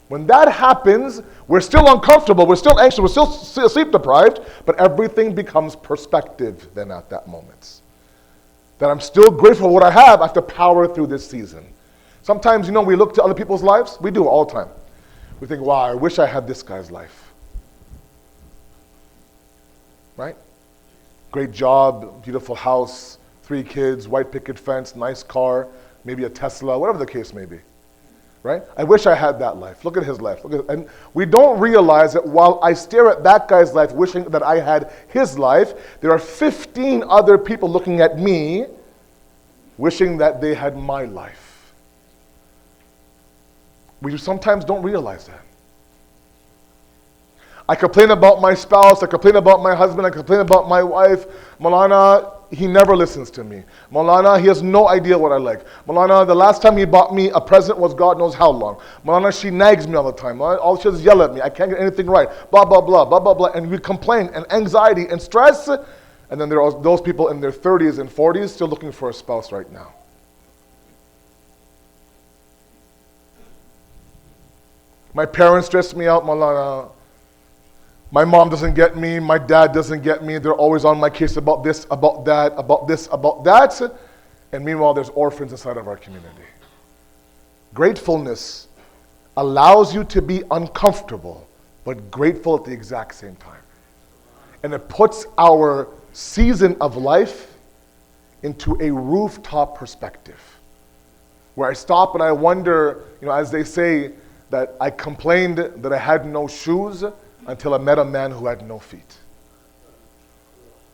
When that happens, we're still uncomfortable, we're still anxious, we're still sleep deprived, but everything becomes perspective then at that moment. That I'm still grateful for what I have to power through this season. Sometimes, we look to other people's lives. We do it all the time. We think, wow, I wish I had this guy's life. Right? Great job, beautiful house, 3 kids, white picket fence, nice car, maybe a Tesla, whatever the case may be. Right? I wish I had that life. Look at his life. And we don't realize that while I stare at that guy's life, wishing that I had his life, there are 15 other people looking at me, wishing that they had my life. We sometimes don't realize that. I complain about my spouse, I complain about my husband, I complain about my wife. Maulana, he never listens to me. Maulana, he has no idea what I like. Maulana, the last time he bought me a present was God knows how long. Maulana, she nags me all the time. All she does is yell at me. I can't get anything right. Blah, blah, blah, blah, blah, blah. And we complain and anxiety and stress. And then there are those people in their 30s and 40s still looking for a spouse right now. My parents stress me out, Maulana. My mom doesn't get me, my dad doesn't get me, they're always on my case about this, about that, about this, about that. And meanwhile, there's orphans inside of our community. Gratefulness allows you to be uncomfortable, but grateful at the exact same time. And it puts our season of life into a rooftop perspective, where I stop and I wonder, as they say, that I complained that I had no shoes until I met a man who had no feet.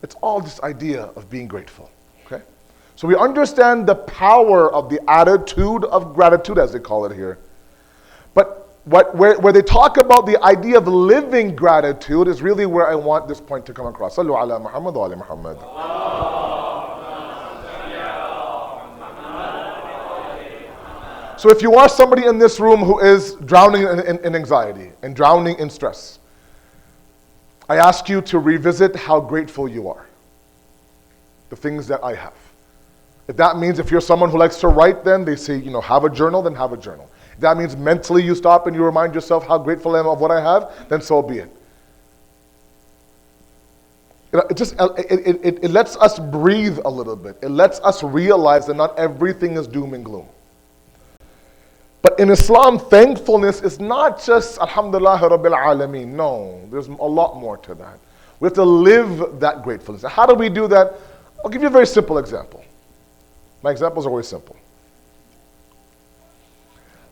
It's all this idea of being grateful, okay? So we understand the power of the attitude of gratitude, as they call it here. But where they talk about the idea of living gratitude is really where I want this point to come across. Sallu ala Muhammad wa ala Muhammad. So if you are somebody in this room who is drowning in anxiety and drowning in stress, I ask you to revisit how grateful you are. The things that I have. If that means if you're someone who likes to write, then they say, have a journal, then have a journal. If that means mentally you stop and you remind yourself how grateful I am of what I have, then so be it. It lets us breathe a little bit. It lets us realize that not everything is doom and gloom. But in Islam, thankfulness is not just Alhamdulillah Rabbil Alameen. No, there's a lot more to that. We have to live that gratefulness. How do we do that? I'll give you a very simple example. My examples are always simple.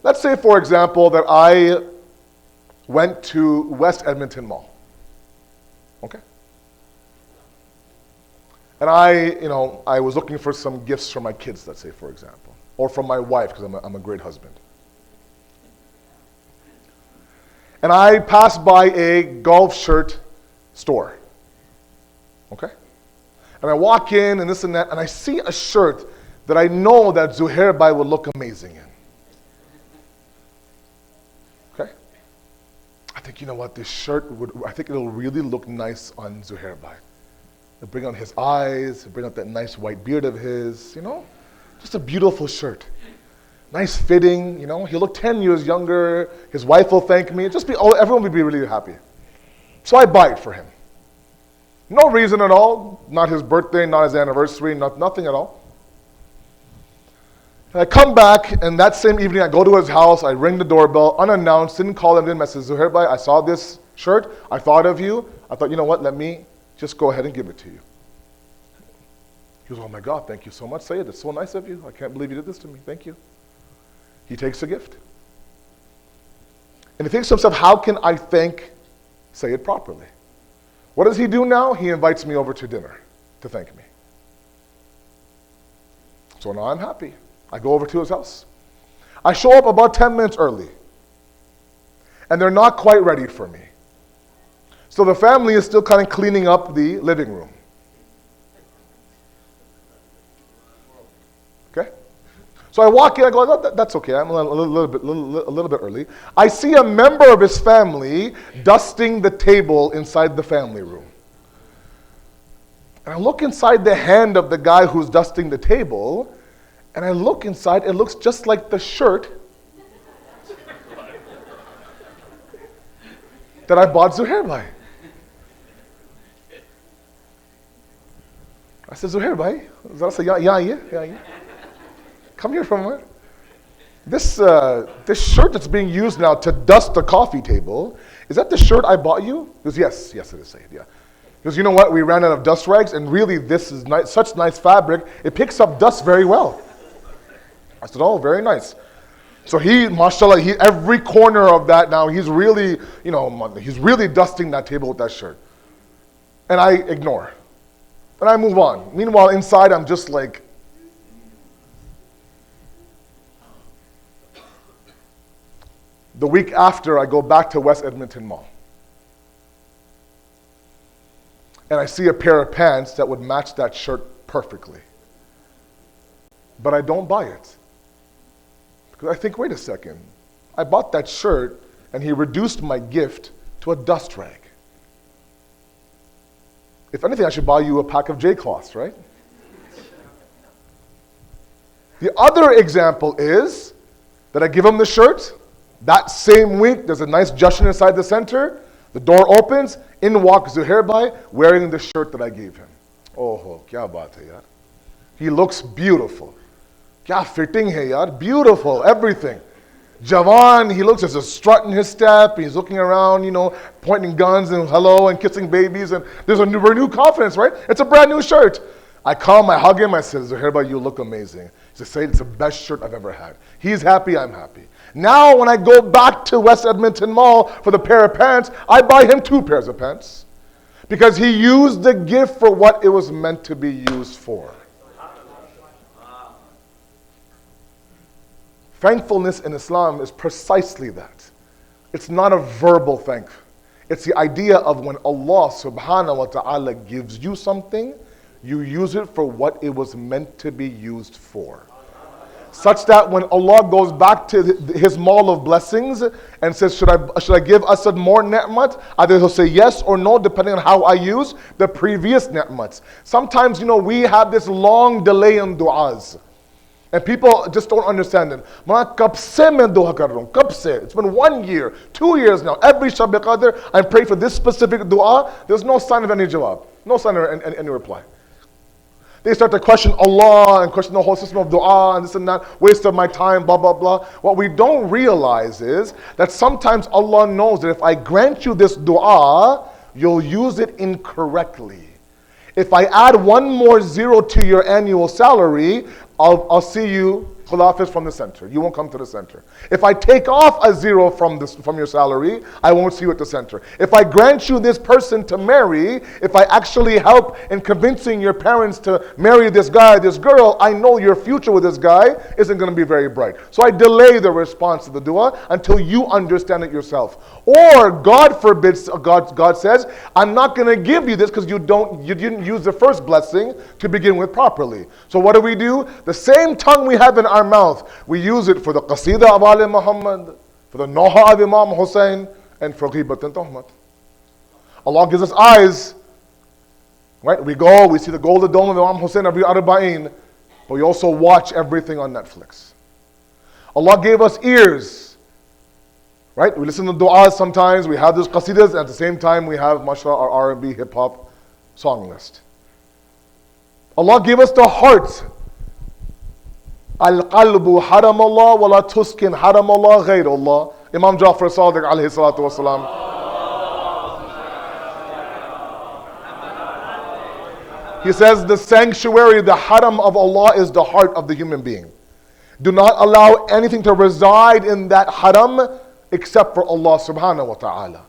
Let's say, for example, that I went to West Edmonton Mall. Okay? And I was looking for some gifts for my kids, let's say, for example. Or from my wife, because I'm a great husband. And I passed by a golf shirt store. Okay? And I walk in and this and that, and I see a shirt that I know that Zuhair Bhai would look amazing in. Okay? I think, this shirt I think it'll really look nice on Zuhair Bhai. It'll bring out his eyes, it'll bring out that nice white beard of his, Just a beautiful shirt. Nice fitting, he'll look 10 years younger, his wife will thank me, everyone will be really happy. So I buy it for him. No reason at all. Not his birthday, not his anniversary, nothing at all. And I come back, and that same evening I go to his house, I ring the doorbell, unannounced, didn't call him in, I said, Zuhair bhai, I saw this shirt, I thought of you. I thought, you know what, let me just go ahead and give it to you. He goes, oh my God, thank you so much, Sayyid. It's so nice of you. I can't believe you did this to me. Thank you. He takes the gift. And he thinks to himself, how can I thank Sayyid properly? What does he do now? He invites me over to dinner to thank me. So now I'm happy. I go over to his house. I show up about 10 minutes early. And they're not quite ready for me. So the family is still kind of cleaning up the living room. Okay? So I walk in, I go, oh, that's okay, I'm a little bit early. I see a member of his family dusting the table inside the family room. And I look inside the hand of the guy who's dusting the table, and I look inside, it looks just like the shirt that I bought Zuhair bhai. I said, Zuhair bhai, I said, yeah. Come here for a moment. This shirt that's being used now to dust the coffee table, is that the shirt I bought you? He goes, yes, it is, Sayyid, yeah. He goes, you know what, we ran out of dust rags, and really this is nice, such nice fabric, it picks up dust very well. I said, oh, very nice. So he, mashallah, every corner of that now, he's really dusting that table with that shirt. And I ignore. And I move on. Meanwhile, inside, I'm just like, the week after, I go back to West Edmonton Mall. And I see a pair of pants that would match that shirt perfectly. But I don't buy it. Because I think, wait a second. I bought that shirt and he reduced my gift to a dust rag. If anything, I should buy you a pack of J-cloths, right? The other example is that I give him the shirt. That same week, there's a nice jushin inside the center. The door opens. In walks Zuhair bhai wearing the shirt that I gave him. Oh, kya baat hai yaar. He looks beautiful. Kya fitting hai yaar. Beautiful, everything. Jawan, he looks as a strut in his step. He's looking around, pointing guns and hello and kissing babies. And there's a renewed confidence, right? It's a brand new shirt. I come, I hug him. I said, Zuhair bhai, you look amazing. He said, it's the best shirt I've ever had. He's happy, I'm happy. Now when I go back to West Edmonton Mall for the pair of pants, I buy him 2 pairs of pants. Because he used the gift for what it was meant to be used for. Thankfulness in Islam is precisely that. It's not a verbal thank. It's the idea of when Allah subhanahu wa ta'ala gives you something, you use it for what it was meant to be used for. Such that when Allah goes back to his mall of blessings and says, should I give Asad more ni'mat? Either he'll say yes or no, depending on how I use the previous ni'mats. Sometimes, we have this long delay in du'as. And people just don't understand it. It's been 1 year, 2 years now. Every Shab Qadr, I pray for this specific dua. There's no sign of any jawab. No sign of any reply. They start to question Allah and question the whole system of dua and this and that, waste of my time, blah, blah, blah. What we don't realize is that sometimes Allah knows that if I grant you this dua, you'll use it incorrectly. If I add 1 more zero to your annual salary, I'll see you khilafis from the center. You won't come to the center. If I take off a 0 from your salary, I won't see you at the center. If I grant you this person to marry, if I actually help in convincing your parents to marry this guy or this girl, I know your future with this guy isn't going to be very bright. So I delay the response to the dua until you understand it yourself. Or God forbids, God says, I'm not going to give you this because you didn't use the first blessing to begin with properly. So what do? The same tongue we have in our mouth, we use it for the Qasida of Ali Muhammad, for the Noha of Imam Hussein, and for Ghibat and Tuhmat. Allah gives us eyes, right? We go, we see the golden dome of Imam Hussein every Arba'in, but we also watch everything on Netflix. Allah gave us ears, right? We listen to du'as sometimes, we have those qasidas, at the same time we have, mashallah, our R&B, hip-hop song list. Allah gave us the heart. Al-qalbu haram Allah wa la tuskin haram Allah ghayr Allah. Imam Jafar Sadiq alayhi salatu wasalam. He says the sanctuary, the haram of Allah is the heart of the human being. Do not allow anything to reside in that haram except for Allah subhanahu wa ta'ala.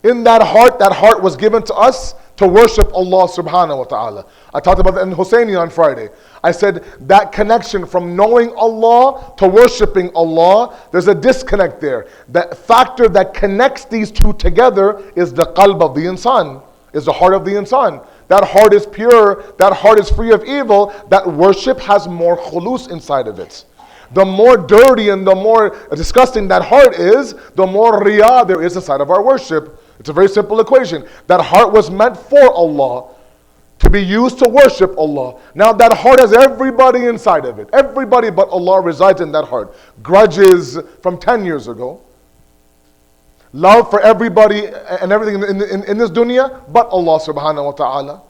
In that heart was given to us to worship Allah subhanahu wa ta'ala. I talked about that in Husseini on Friday. I said that connection from knowing Allah to worshiping Allah, there's a disconnect there. That factor that connects these two together is the qalb of the insan, is the heart of the insan. That heart is pure, that heart is free of evil, that worship has more khulus inside of it. The more dirty and the more disgusting that heart is, the more riyah there is inside of our worship. It's a very simple equation. That heart was meant for Allah, to be used to worship Allah. Now that heart has everybody inside of it. Everybody but Allah resides in that heart. Grudges from 10 years ago. Love for everybody and everything in this dunya but Allah subhanahu wa ta'ala.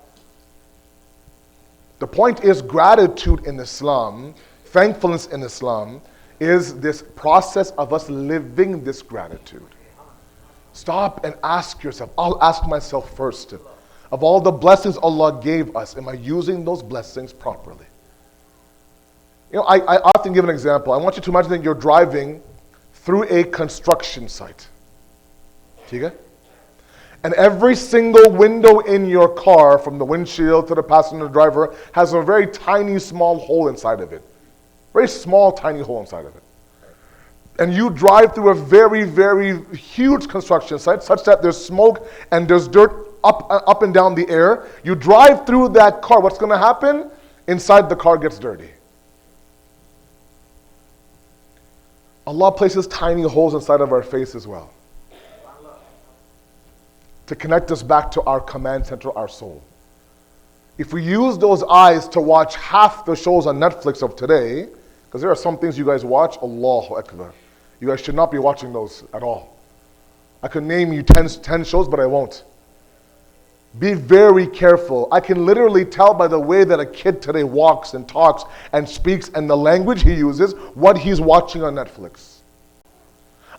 The point is, gratitude in Islam, thankfulness in Islam, is this process of us living this gratitude. Stop and ask yourself. I'll ask myself first. Of all the blessings Allah gave us, am I using those blessings properly? You know, I often give an example. I want you to imagine that you're driving through a construction site. Okay? And every single window in your car, from the windshield to the passenger driver, has a very tiny, small hole inside of it. Very small, tiny hole inside of it. And you drive through a very, very huge construction site, such that there's smoke and there's dirt up and down the air. You drive through that car, what's going to happen? Inside the car gets dirty. Allah places tiny holes inside of our face as well, to connect us back to our command center, our soul. If we use those eyes to watch half the shows on Netflix of today, because there are some things you guys watch, Allahu Akbar. You guys should not be watching those at all. I could name you 10 shows, but I won't. Be very careful. I can literally tell by the way that a kid today walks and talks and speaks and the language he uses what he's watching on Netflix.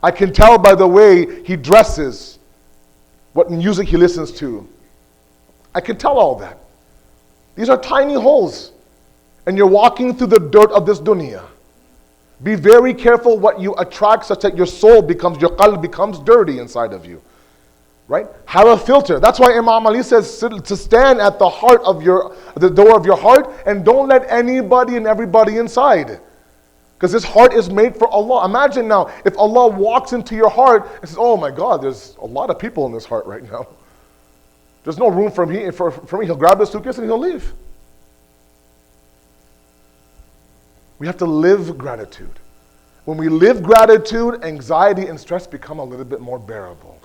I can tell by the way he dresses, what music he listens to. I can tell all that. These are tiny holes. And you're walking through the dirt of this dunya. Be very careful what you attract, such that your soul becomes, your qalb becomes dirty inside of you. Right? Have a filter. That's why Imam Ali says to stand at the heart of the door of your heart, and don't let anybody and everybody inside. Because this heart is made for Allah. Imagine now, if Allah walks into your heart and says, oh my God, there's a lot of people in this heart right now. There's no room for me. He'll grab his suitcase and he'll leave. We have to live gratitude. When we live gratitude, anxiety and stress become a little bit more bearable.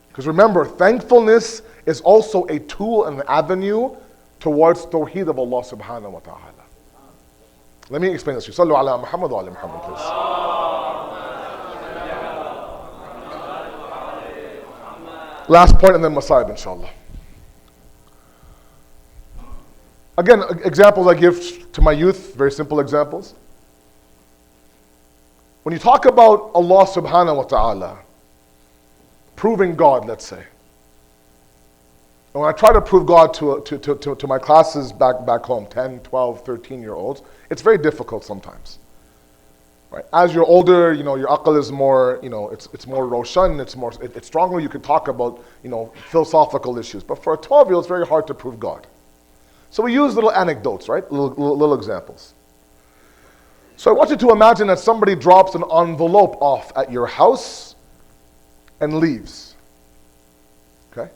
Because remember, thankfulness is also a tool and an avenue towards tawheed of Allah subhanahu wa ta'ala. Let me explain this to you. Sallu ala Muhammad wa ala Muhammad, please. Last point and then Masayib, inshallah. Again, examples I give to my youth, very simple examples. When you talk about Allah subhanahu wa ta'ala, proving God, let's say. And when I try to prove God to my classes back home, 10, 12, 13-year-olds, it's very difficult sometimes. Right? As you're older, your aql is more, it's more roshan, it's stronger, you can talk about, philosophical issues. But for a 12-year-old, it's very hard to prove God. So we use little anecdotes, right? Little examples. So I want you to imagine that somebody drops an envelope off at your house and leaves. Okay?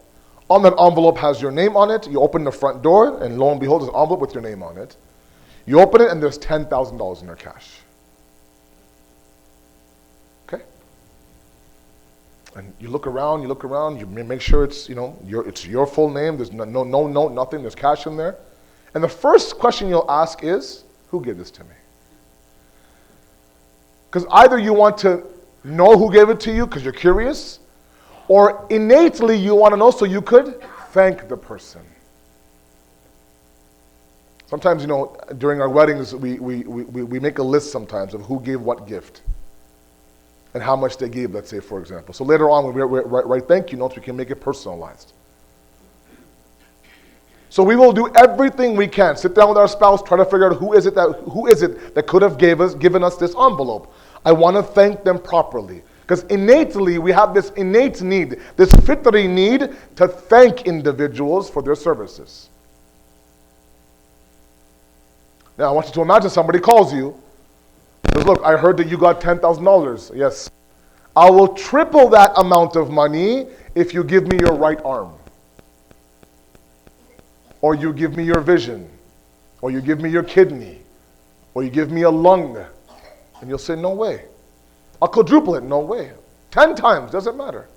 On that envelope has your name on it. You open the front door, and lo and behold, there's an envelope with your name on it. You open it, and there's $10,000 in there cash. Okay? And you look around, you make sure it's your full name. There's no note, nothing. There's cash in there. And the first question you'll ask is, who gave this to me? Because either you want to know who gave it to you because you're curious, or innately you want to know so you could thank the person. Sometimes, during our weddings, we make a list sometimes of who gave what gift and how much they gave, let's say, for example. So later on, when we write thank you notes, we can make it personalized. So we will do everything we can. Sit down with our spouse, try to figure out who is it that could have given us this envelope. I want to thank them properly. Because innately, we have this innate need, this fitri need to thank individuals for their services. Now, I want you to imagine somebody calls you, says, look, I heard that you got $10,000. Yes. I will triple that amount of money if you give me your right arm. Or you give me your vision. Or you give me your kidney. Or you give me a lung. And you'll say, no way. I'll quadruple it, no way. 10 times, doesn't matter.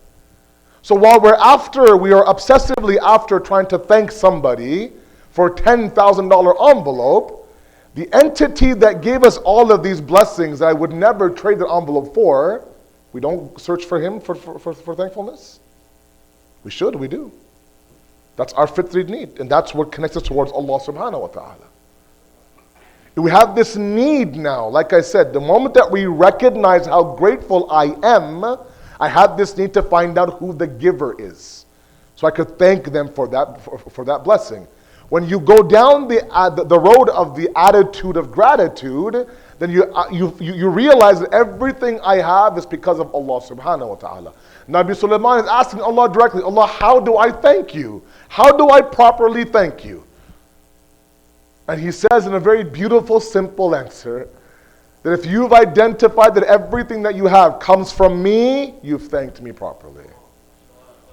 So while we are obsessively after trying to thank somebody for a $10,000 envelope, the entity that gave us all of these blessings that I would never trade the envelope for, we don't search for him for thankfulness? We should, we do. That's our fitri need, and that's what connects us towards Allah subhanahu wa ta'ala. We have this need now, like I said, the moment that we recognize how grateful I am, I have this need to find out who the giver is. So I could thank them for that blessing. When you go down the road of the attitude of gratitude, then you realize that everything I have is because of Allah subhanahu wa ta'ala. Nabi Sulaiman is asking Allah directly, Allah, how do I thank you? How do I properly thank you? And he says in a very beautiful, simple answer, that if you've identified that everything that you have comes from me, you've thanked me properly.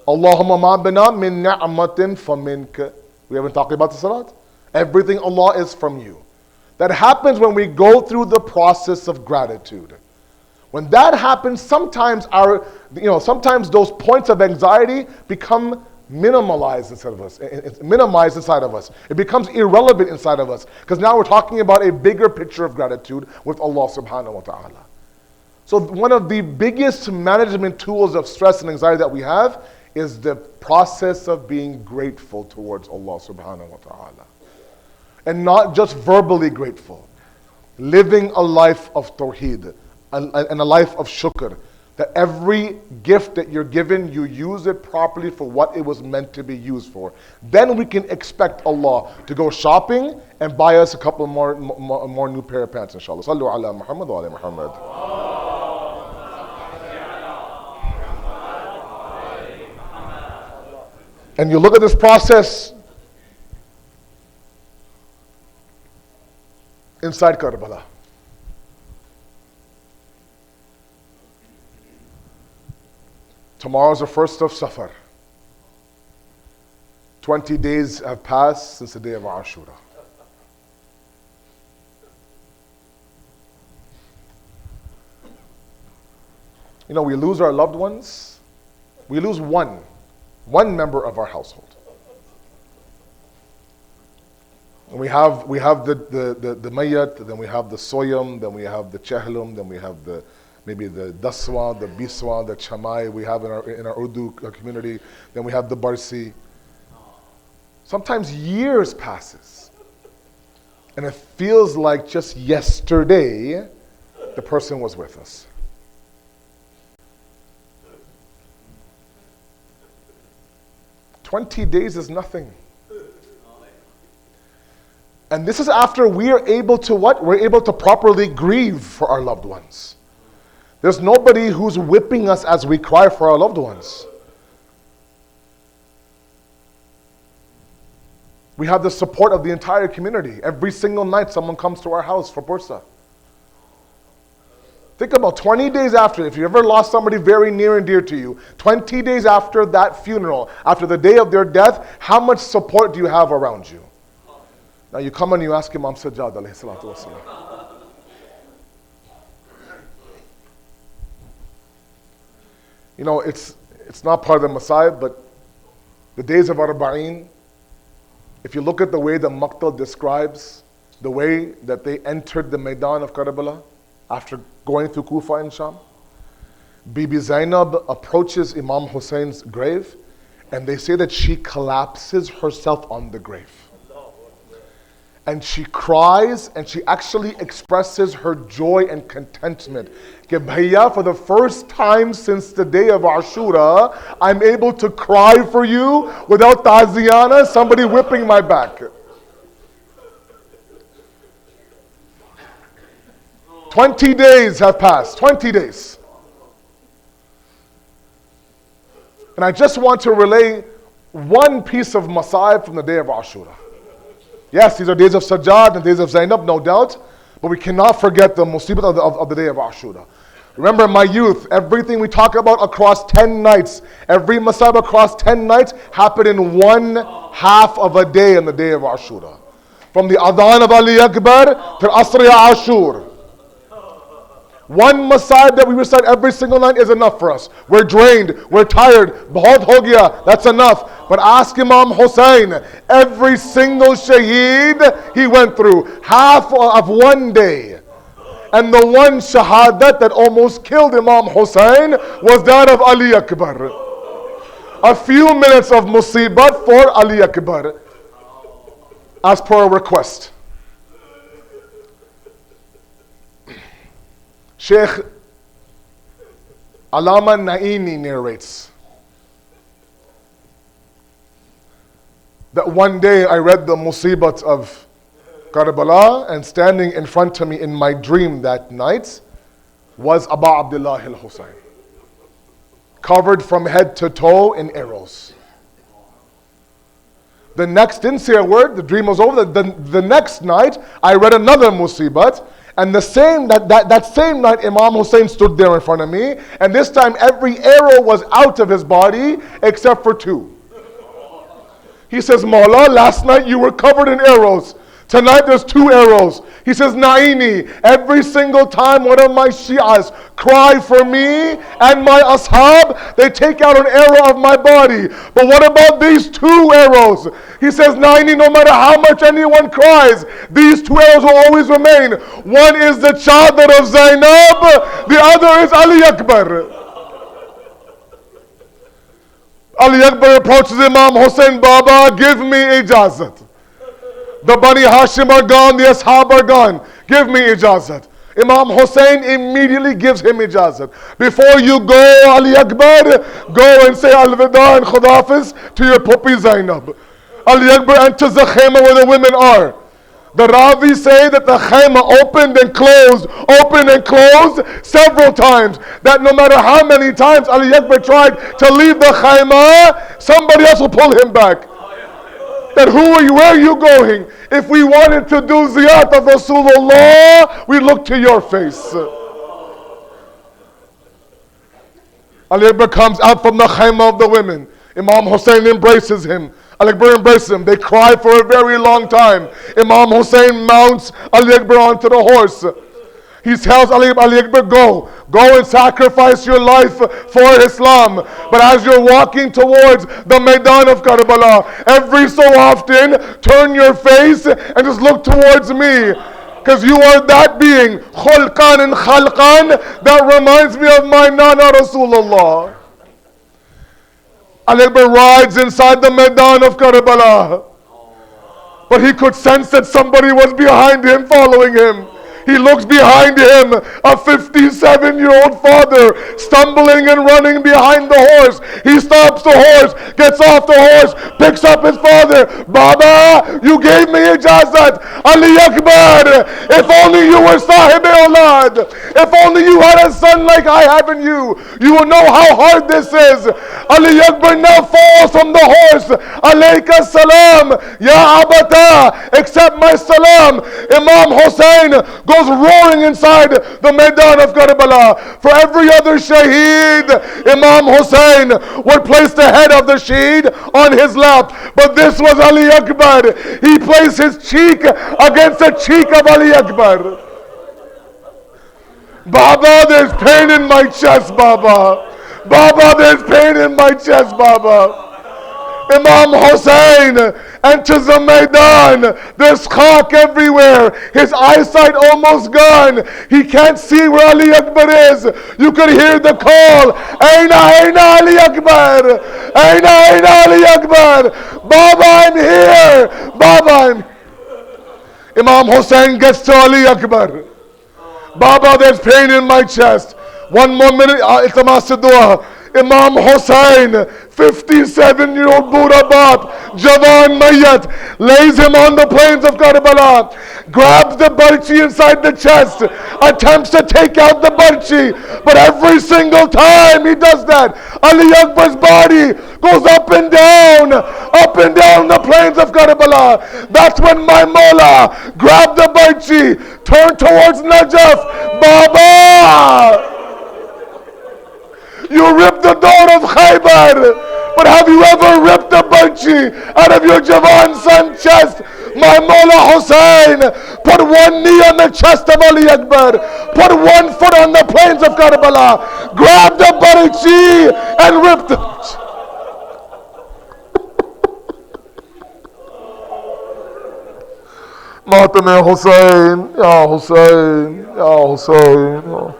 Allahumma ma bina min ni'matin faminka. We haven't talked about the salat. Everything Allah is from you. That happens when we go through the process of gratitude. When that happens, sometimes those points of anxiety become minimalized inside of us. Minimized inside of us. It becomes irrelevant inside of us. Because now we're talking about a bigger picture of gratitude with Allah subhanahu wa ta'ala. So one of the biggest management tools of stress and anxiety that we have is the process of being grateful towards Allah subhanahu wa ta'ala. And not just verbally grateful. Living a life of tawheed and a life of shukr. That every gift that you're given, you use it properly for what it was meant to be used for. Then we can expect Allah to go shopping and buy us a couple more new pair of pants, inshallah. Sallu ala Muhammad wa ala Muhammad. And you look at this process inside Karbala. Tomorrow is the first of Safar. 20 days have passed since the day of Ashura. We lose our loved ones. We lose one member of our household. And we have the mayyat, then we have the soyam, then we have the chahlum, then we have maybe the daswa, the biswa, the chamai we have in our Urdu community, then we have the barsi. Sometimes years passes. And it feels like just yesterday the person was with us. "20 days is nothing." And this is after we are able to what? We're able to properly grieve for our loved ones. There's nobody who's whipping us as we cry for our loved ones. We have the support of the entire community. Every single night someone comes to our house for Bursa. Think about 20 days after, if you ever lost somebody very near and dear to you, 20 days after that funeral, after the day of their death, how much support do you have around you? Now you come and you ask Imam Sajjad alayhi salatu wasalam. It's not part of the Masa'ib, but the days of Arba'een, if you look at the way the Maqtal describes the way that they entered the Maidan of Karbala after going through Kufa and Sham, Bibi Zainab approaches Imam Hussein's grave And they say that she collapses herself on the grave. And she cries and she actually expresses her joy and contentment. Ke bhaiya, for the first time since the day of Ashura, I'm able to cry for you without taziyana, somebody whipping my back. 20 days have passed, 20 days. And I just want to relay one piece of Masaib from the day of Ashura. Yes, these are days of Sajjad and days of Zainab, no doubt. But we cannot forget the musibat of the day of Ashura. Remember, my youth, everything we talk about across 10 nights, every Masaib across 10 nights happened in one half of a day in the day of Ashura. From the Adhan of Ali Akbar to Asr Ashur. One Masaib that we recite every single night is enough for us. We're drained, we're tired, bahut ho gaya, that's enough. But ask Imam Hussein, every single shaheed he went through, half of one day. And the one shahadat that almost killed Imam Hussein was that of Ali Akbar. A few minutes of musibat for Ali Akbar, as per a request. Sheikh Alama Naini narrates that one day I read the musibat of Karbala, and standing in front of me in my dream that night was Abu Abdullah al-Hussein, covered from head to toe in arrows. The next, didn't say a word, the dream was over. The next night I read another musibat. And that same night, Imam Hussein stood there in front of me, and this time every arrow was out of his body except for two. He says, Mawla, last night you were covered in arrows. Tonight there's two arrows. He says, Naini, every single time one of my Shi'as cry for me and my ashab, they take out an arrow of my body. But what about these two arrows? He says, Naini, no matter how much anyone cries, these two arrows will always remain. One is the chadar of Zainab, the other is Ali Akbar. Ali Akbar approaches Imam Hussein, Baba, give me ijazat. The Bani Hashim are gone, the Ashab are gone. Give me ijazat. Imam Hussein immediately gives him ijazat. Before you go, Ali Akbar, go and say Al-Wida and Khudafiz to your puppy Zainab. Ali Akbar enters the khayma where the women are. The Ravi say that the khayma opened and closed several times. That no matter how many times Ali Akbar tried to leave the khayma, somebody else will pull him back. That who are you, where are you going? If we wanted to do ziyat of Rasulullah, we look to your face. Ali Akbar comes out from the khayma of the women. Imam Hussein embraces him. Ali Akbar embraces him. They cry for a very long time. Imam Hussein mounts Ali Akbar onto the horse. He tells Ali Akbar, go and sacrifice your life for Islam. But as you're walking towards the Maidan of Karbala, every so often, turn your face and just look towards me. Because you are that being, khulqan and khalqan, that reminds me of my Nana Rasulullah. Ali Akbar rides inside the Maidan of Karbala. But he could sense that somebody was behind him, following him. He looks behind him, a 57-year-old father stumbling and running behind the horse. He stops the horse, gets off the horse, picks up his father. Baba, you gave me ijazat. Ali Akbar, if only you were sahib-e-aulad. If only you had a son like I have in you, you will know how hard this is. Ali Akbar now falls from the horse. Alayka salam, ya abata, accept my salam. Imam Hussein goes roaring inside the Maidan of Karbala. For every other shaheed, Imam Hussein would place the head of the shaheed on his lap. But this was Ali Akbar. He placed his cheek against the cheek of Ali Akbar. Baba, there's pain in my chest, Baba. Baba, there's pain in my chest, Baba. Imam Hussein enters the Maidan. There's khak everywhere. His eyesight almost gone. He can't see where Ali Akbar is. You could hear the call. Aina, Aina Ali Akbar. Aina, Aina Ali Akbar. Baba, I'm here. Baba, I'm here. Imam Hussein gets to Ali Akbar. Baba, there's pain in my chest. One more minute. Iltamas se dua. Imam Hussein, 57-year-old Buddha Bap, Jawan Mayyat, lays him on the plains of Karbala, grabs the barchi inside the chest, attempts to take out the barchi, but every single time he does that, Ali Akbar's body goes up and down the plains of Karbala. That's when my Mawla grabbed the barchi, turned towards Najaf. Baba! You ripped the door of Khaybar, but have you ever ripped a barchi out of your Jawan son's chest? My Mawla Hussein put one knee on the chest of Ali Akbar, put one foot on the plains of Karbala, grabbed the barchi and ripped the barchi. Matam Hussein, Ya Hussein, Ya Hussein.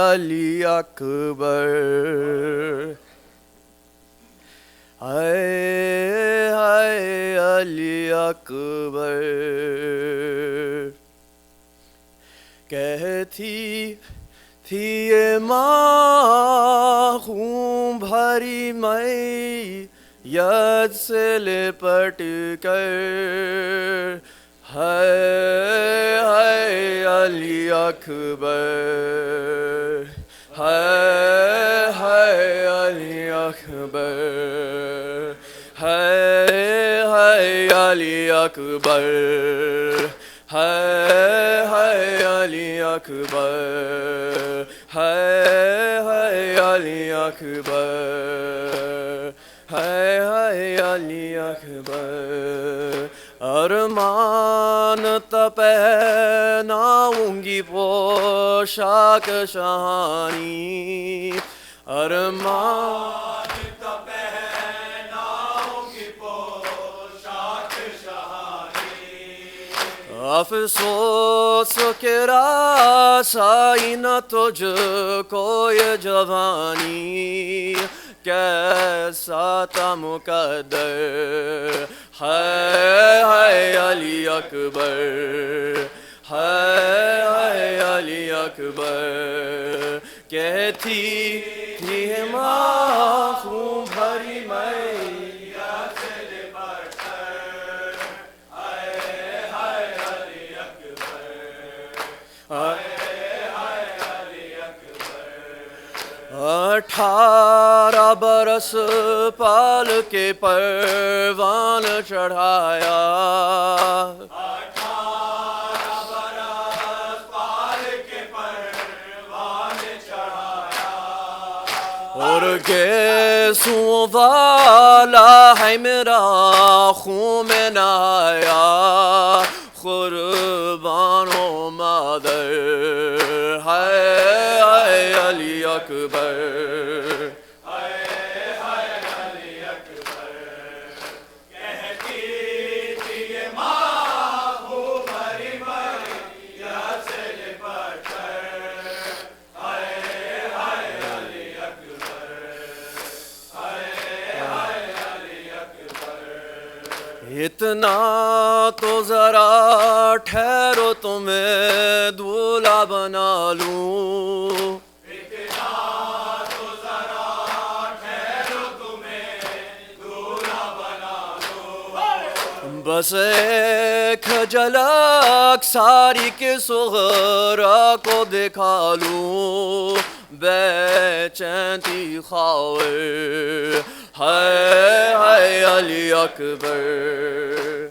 Ali Akbar, Hai Hai Ali Akbar, कहती थी ये माँ खून भरी मैयत से लिपट कर, Hai Hai Ali Akbar, Hai Hai Ali Akbar, Hai Hai Ali Akbar, Hai Hai Ali Akbar, Hai Hai Ali Akbar, Hai Hai Ali Akbar. अरमान तपहनाऊंगी पोशाक शहानी, अरमान तपहनाऊंगी पोशाक शहानी, अफसोस के रासाई न तुझको ये जवानी, कैसा था मुकद्दर, Hai Hai Ali Akbar, Hai Hai Ali Akbar, कहती थी माँ खून भरी मैयत से लिपट कर, Hai Hai Ali Akbar, Hai Hai Ali Akbar. 18 बरस पाल के परवान चढ़ाया, 18 बरस पाल के परवान चढ़ाया, और गेसों वाला है मेरा खून में नहाया, कुर्बानो मादर, Hai Hai Ali Akbar, Hai Hai Ali Akbar, कहती थी ये माँ खून भरी मैयत से लिपट कर, Hai Hai Ali Akbar, Hai Hai Ali Akbar. इतना तो जरा ठहरो तुम्हें दूल्हा बना लूं, इतना तो जरा ठहरो तुम्हें दूल्हा बना लूं, बस एक झलक सारी के सुगरा को दिखा लूं, بے چین تھی خاور ہائے ہائے علی اکبر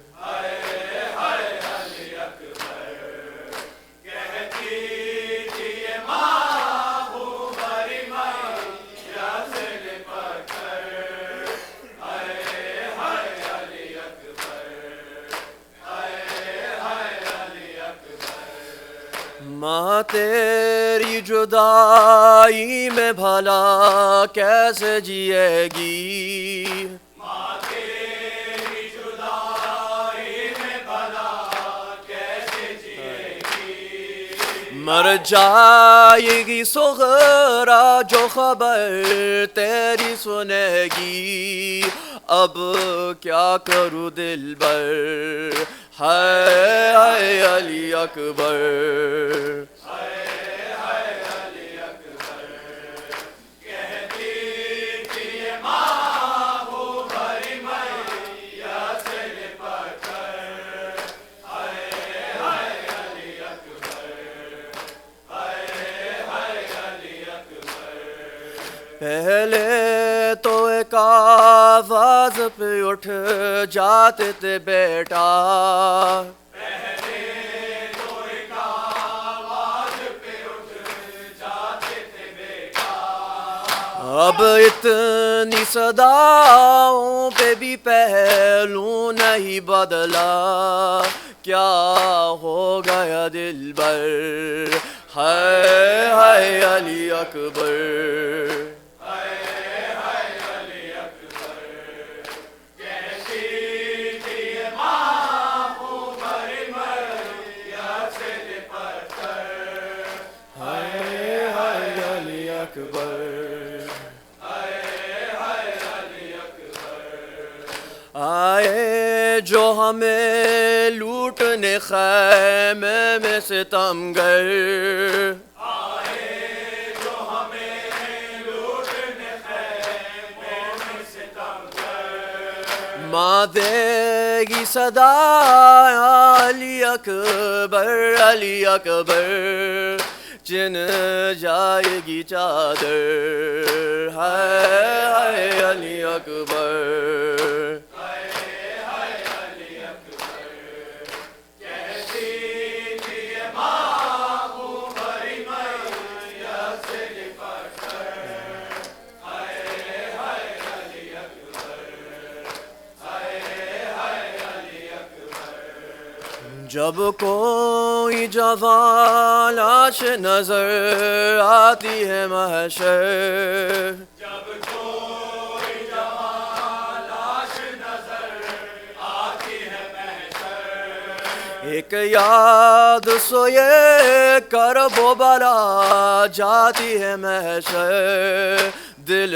ماں تیری جدائی میں بھلا کیسے جیے گی ماں تیری جدائی میں بھلا کیسے جیے گی مر جائے گی صغرا جو خبر تیری سنے گی اب کیا کروں دلبر ہائے ہائے علی اکبر پہلے تو ایک آواز پہ اٹھ جاتے تھے بیٹا پہلے تو ایک آواز پہ اٹھ جاتے تھے بیٹا اب اتنی صداؤں پہ بھی پہلو نہیں بدلا کیا ہو گیا دلبر ہائے ہائے علی اکبر آئے جو ہمیں لوٹنے خیمے میں ستمگر آئے جو ہمیں لوٹنے خیمے میں ستمگر ماں دے گی صدا علی اکبر علی اکبر چن جائے گی چادر ہائے ہائے علی اکبر جب کوئی جوان لاش نظر آتی ہے محشر جب کوئی جوان لاش نظر آتی ہے محشر ایک یاد سوئے کرب و بلا جاتی ہے محشر دل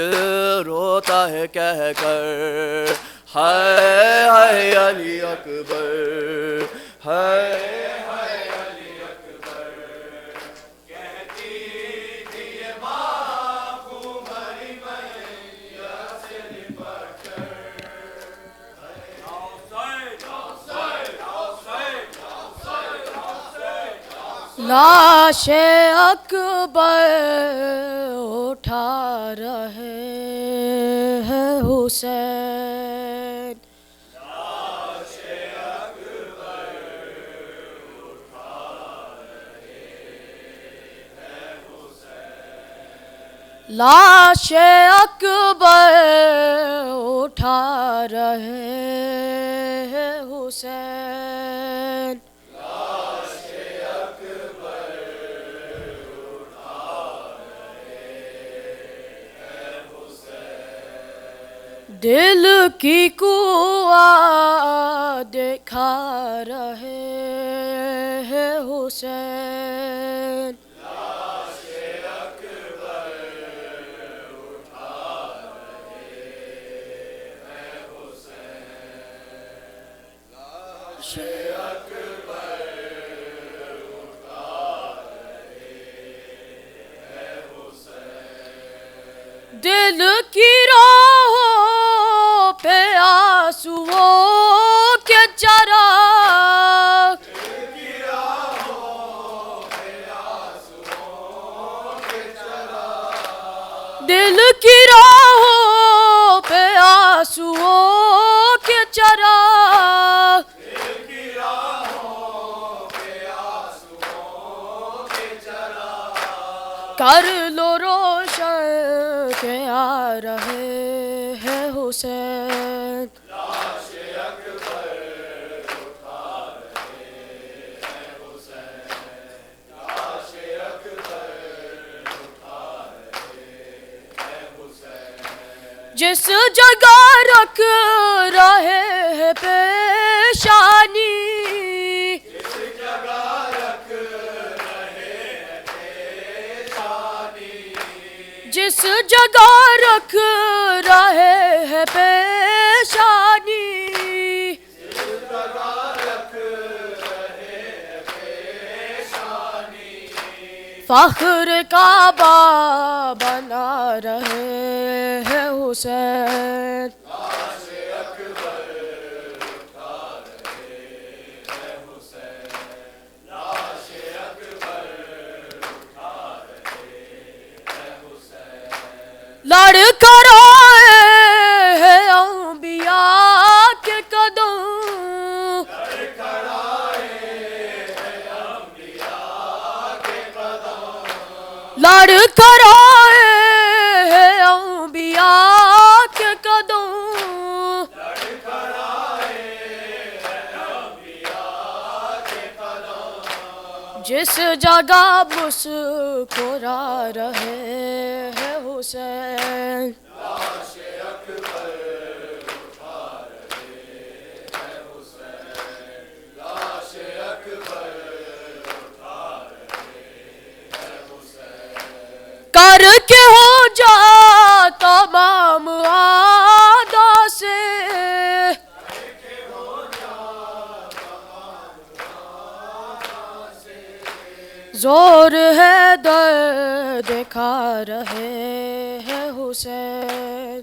روتا ہے کہہ کر ہائے ہائے علی اکبر ہائے ہائے علی اکبر کہتی تھی یہ ماں خوب بھری میاں سے لپٹ کر لاش اکبر اٹھا رہے ہیں حسین لاش اکبر اٹھا رہے ہیں حسین لاش اکبر اٹھا رہے ہیں حسین دل کی کنواں دکھا رہے ہیں حسین دل کی راہوں پہ آنسوؤں کے چراغ کر لو روشن کہ آ رہے ہیں حسین. جس جگہ رکھ رہے ہیں پیشانی, جس جگہ رکھ رہے ہیں پیشانی, فخر کعبہ بنا رہے ہیں حسین. لڑ کر آئے ہیں انبیاء کے قدم, لڑ کر آئے ہیں انبیاء کے قدم, جس جگہ مسکرا رہے ہیں حسین. کر کے ہو جا تمام عادہ سے, زور ہے درد دکھا رہے ہیں حسین.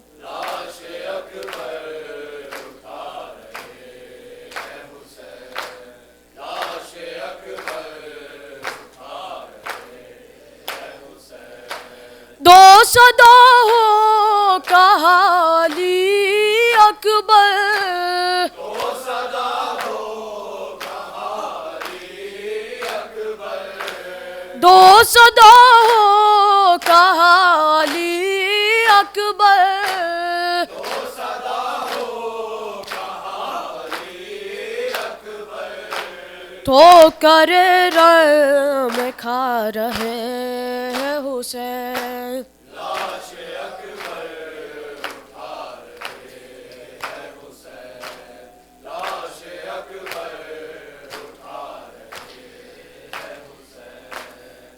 دو صدا ہو کہا علی اکبر, دو صدا ہو کہا علی اکبر, تو کرے رم کھا رہے ہیں حسین.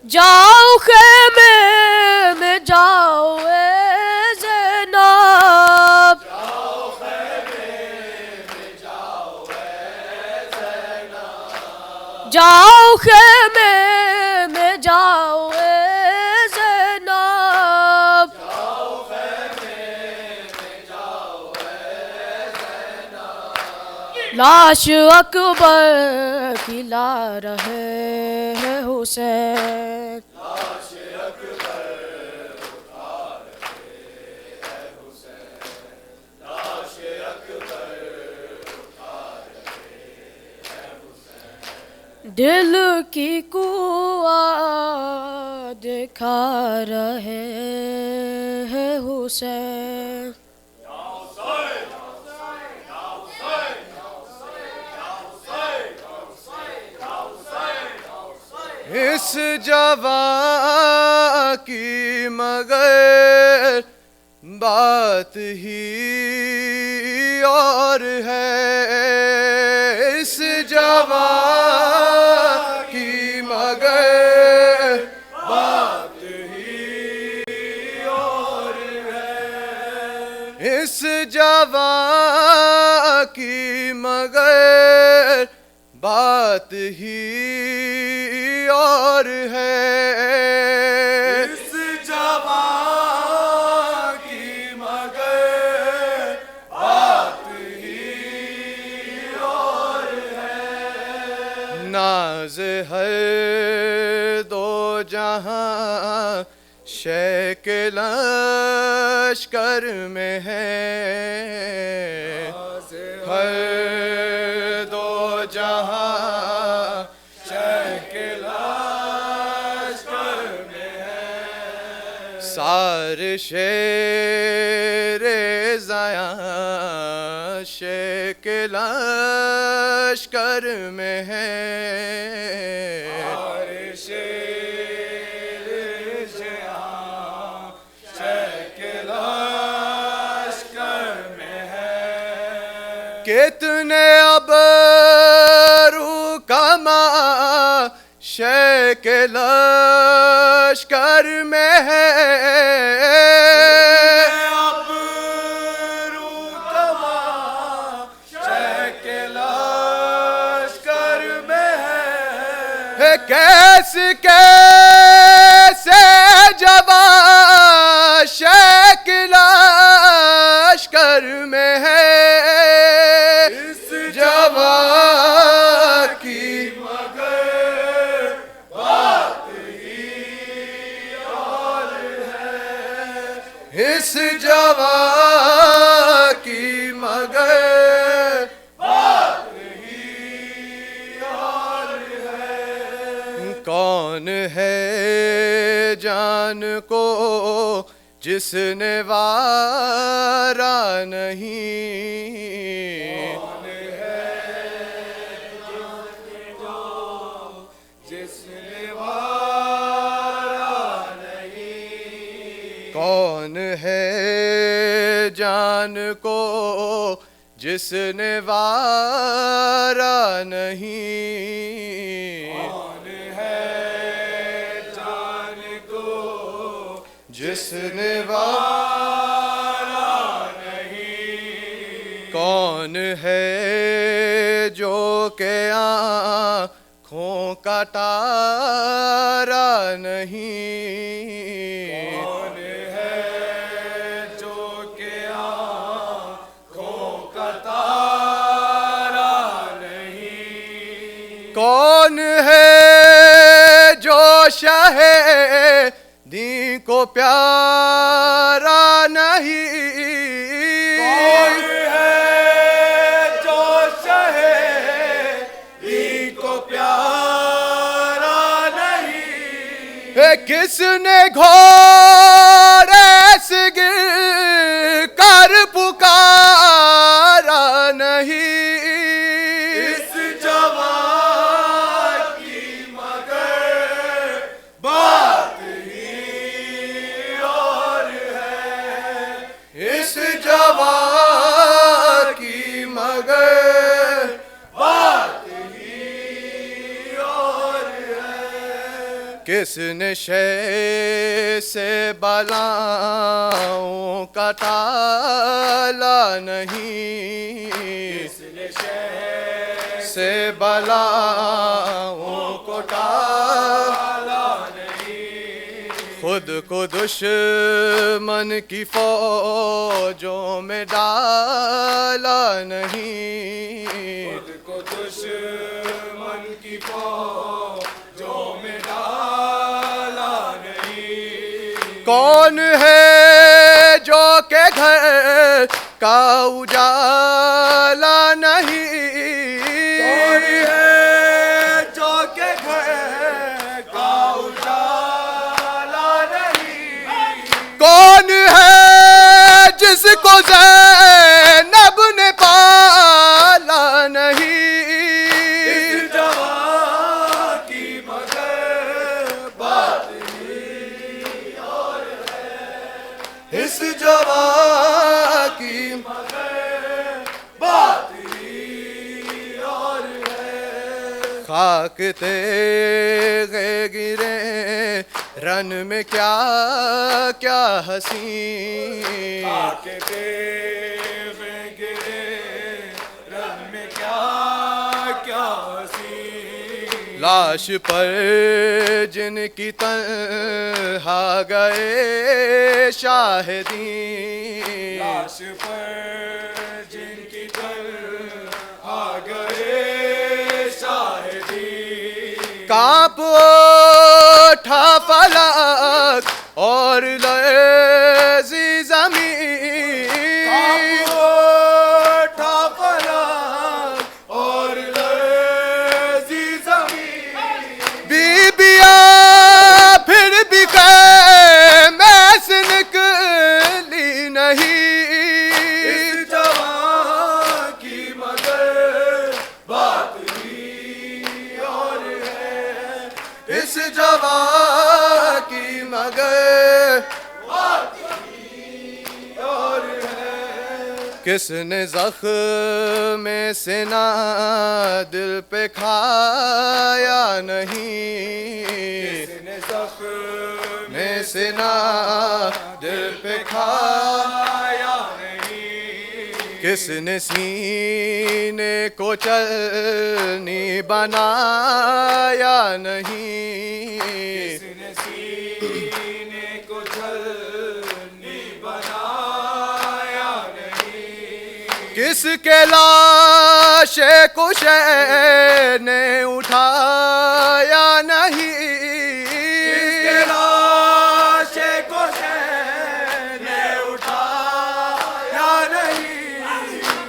جاؤ خیمے میں جاؤ اے زینب, جاؤ خیمے میں جاؤ اے زینب, لاش اکبر کی لا رہے ہیں حسین. دل کی قوت دکھا رہے ہیں حسین. اس جوان کی مگر بات ہی اور ہے, اس جوان کی مگر بات ہی اور ہے, اس جوان کی مگر بات ہی اور ہے, اس جوان کی مگر بات ہی اور ہے. ناز ہر دو جہاں شے کے لشکر میں ہے, ہر دو جہاں شے کے لشکر میں ہے. عرش رضایاں شکل لشکر میں ہے عرش رضایاں شکل لشکر میں ہے کتنے ابرو کما شکل لشکر میں ہے ابرو کما شکل لشکر میں ہے کیسے جوان شکل لشکر میں ہے اس جوان کی مگر بات ہی اور ہے اس جوان کی مگر بات ہی اور ہے کون ہے جان کو جس نے وارا نہیں کون ہے جان کو جس نے وارا نہیں کون ہے جان کو جس نے وارا نہیں کون ہے جان کو جس نے وارا نہیں کون ہے جو کہ آنکھوں کا تارا نہیں کون ہے جو کہ آنکھوں کا تارا نہیں کون ہے جو شاہ دین کو پیارا نہیں کون ہے جو شاہ دین کو پیارا نہیں کس نے گھوڑے سے گر کر پکارا نہیں اس جوان کی مگر بات اس جوان کی مگر بات ہی اور ہے کس نے شے سے بلاؤں کا تالا نہیں کس نے شے سے بلاؤں کو تالا نہیں خود کو دشمن کی فوجوں میں ڈالا نہیں خود کو دشمن کی فوجوں میں ڈالا نہیں کون ہے جو کہ گھر کا اجالا نہیں کون ہے جو کہ گھر کا اجالا کون ہے جس کو زینب نے پالا نہیں اس جوان کی مگر بات ہی اور ہے اس جوان کی مگر بات ہی اور ہے خاک تیغے گرے رن میں کیا کیا حسین خاک تیغے گرے رن میں کیا کیا حسین لاش پر جن کی تنہا گئے شاہدین لاش پر جن کی تنہا گئے شاہدین کانپ اٹھا فلک اور لرزی زمین کانپ اٹھا فلک اور لرزی زمین بی بیاں پھر بھی خیمے سے اس جوان کی مگر اور ہے، کس نے زخم سینہ دل پہ کھایا نہیں، کس نے زخم سینہ دل پہ کھایا نہیں، کس نے سینے کو چلنی بنایا نہیں، کس نے سینے کو چلنی بنایا نہیں، کس کے لاش کشے نے اٹھایا نہیں، کس کے لاش کشے نے اٹھایا نہیں،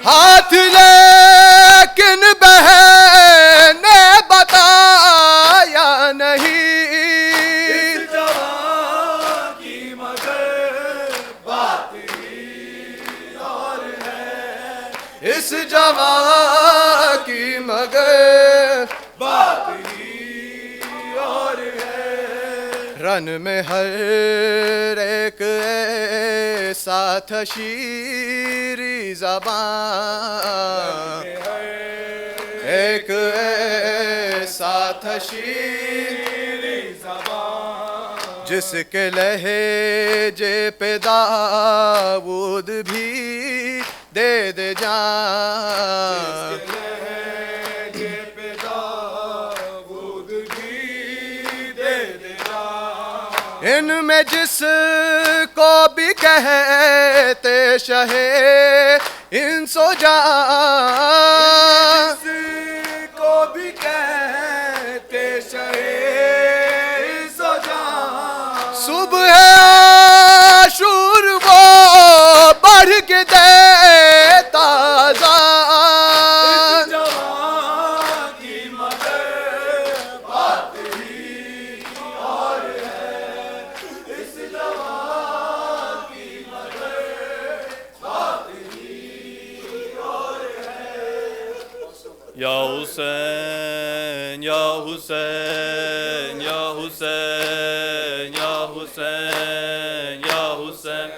ہاتھ لیکن بہن نے بتایا نہیں، اس جوان کی مگر بات ہی اور ہے، اس جوان کی مگر بات ہی اور ہے، رن میں ہر ایک ایسا تھا شیریں زبان، ایک ایسا تھا شیریں زبان، جس کے لہجے پہ داؤد بھی دے دے جان، جس کے لہجے پہ داؤد بھی دے دے جان، ان میں جس کو بھی کہتے شہ انس و جان، جس کو بھی کہتے شہ انس و جان، صبح عاشور وہ بڑھ کے دیتا ذان، اس جوان کی مگر بات ہی اور ہے، اس جوان کی مگر بات ہی اور ہے، یا حسین یا حسین یا حسین یا حسین یا حسین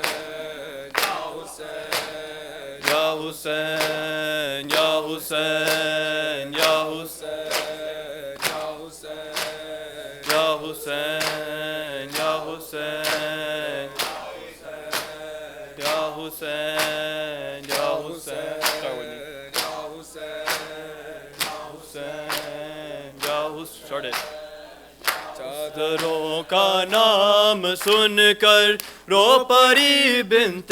یا حسین یا حسین یا حسین یا حسین یا حسین یا حسین یا حسین یا حسین چادروں کا نام سن کر رو پری بنت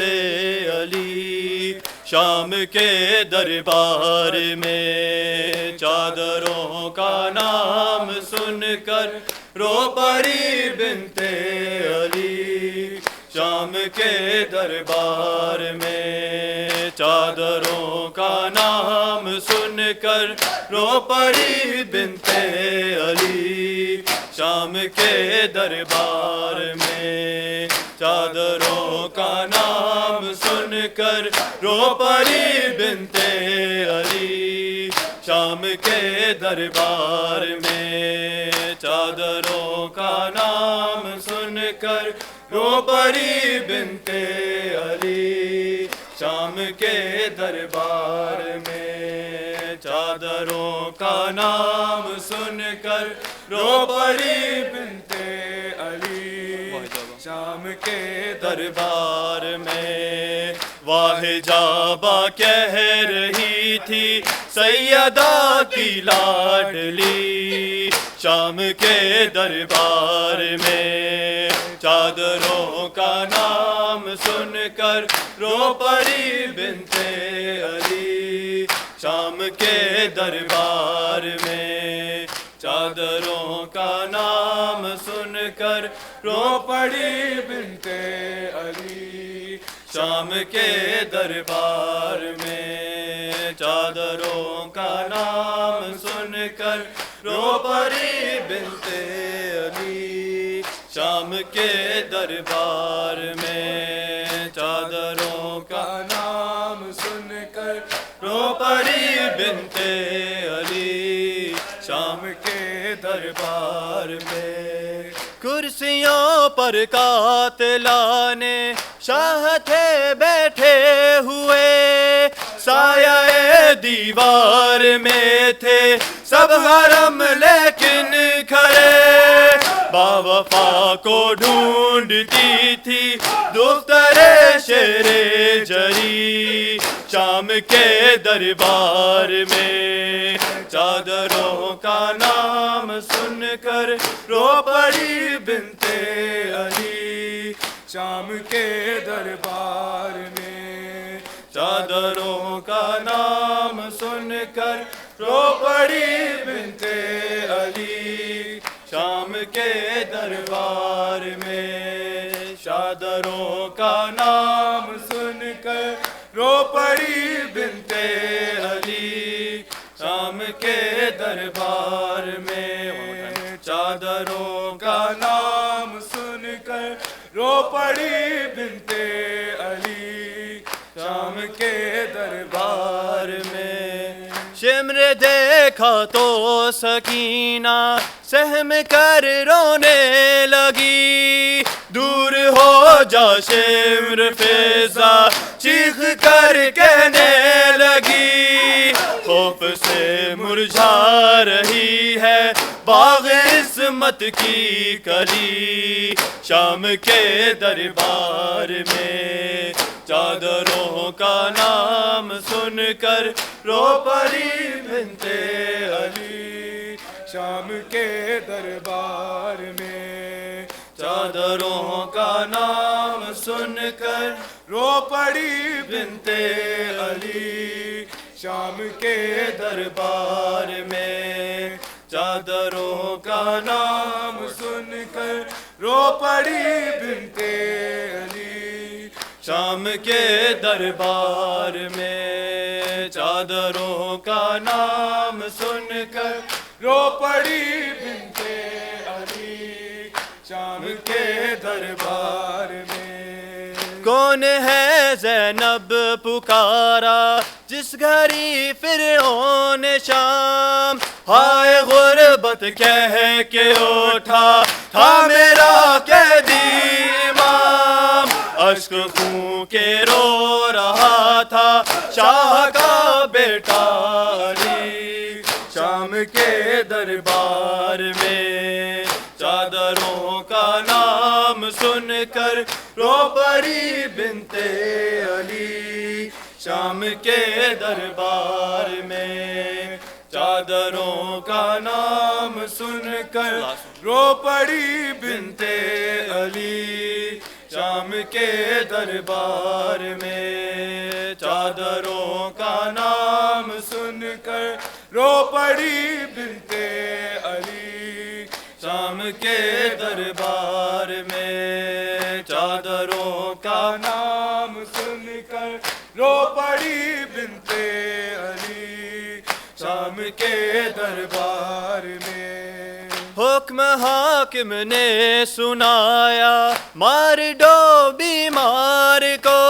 علی شام کے دربار میں، چادروں کا نام سن کر رو پری بنت علی شام کے دربار میں، چادروں کا نام سن کر رو پری بنت علی شام کے دربار میں، چادروں کا نام سن کر رو پری بنت علی شام کے دربار میں، چادروں کا نام سن کر رو پری بنت علی شام کے دربار میں، چادروں کا نام سن کر رو پری بنت علی شام کے دربار میں، واہ جابا کہہ رہی تھی سیدہ کی لاڈلی شام کے دربار میں، چادروں کا نام سن کر رو پری بنت علی شام کے دربار میں، چادروں کا نام سن کر رو پڑی بنت علی شام کے دربار میں، چادروں کا نام سن کر رو پڑی بنت علی شام کے دربار میں، چادروں کا نام سن کر رو پڑی بنت علی شام کے دربار میں. کرسیوں پر قاتلانے شاہ تھے بیٹھے ہوئے، سایہ دیوار میں تھے سب حرم لیکن کھڑے، باوفا کو ڈھونڈتی تھی دختر شیر جری شام کے دربار میں. چادروں کا نام سن کر رو پڑی بنت علی شام کے دربار میں. چادروں کا نام سن کر رو پڑی بنت علی شام کے دربار میں. چادروں کا نام سن کر رو پڑی بنت علی شام کے دربار میں. چادروں کا نام سن کر رو پڑی بنت علی شام کے دربار میں. شمر دیکھا تو سکینہ سہم کر رونے لگی، دور ہو جا شمر فیضا چیخ کر کہنے لگی، خوف سے مرجھا رہی ہے باغ عصمت کی کلی شام کے دربار میں. چادروں کا نام سن کر رو پڑی بنت علی شام کے دربار میں. چادروں کا نام سن کر رو پڑی بنت علی شام کے دربار میں. چادروں کا نام سن کر رو پڑی بنت علی شام کے دربار میں. چادروں کا نام سن کر رو پڑی بنت علی شام کے دربار میں. کون ہے زینب پکارا جس گھری فرعون شام، ہائے غربت کہہ کے اٹھا تھا میرا قیدی امام، اشک خون کے رو رہا تھا شاہ کا بیٹا علی شام کے دربار میں. چادروں کا نام سن کر رو پڑی بنت علی شام کے دربار میں. چادروں کا نام سن کر رو پڑی بنت علی شام کے دربار میں. چادروں کا نام سن کر رو پڑی بنت علی شام کے دربار میں. چادروں کا نام سن کر رو پڑی بنت علی شام کے دربار میں. حکم حاکم نے سنایا مار ڈو بیمار کو،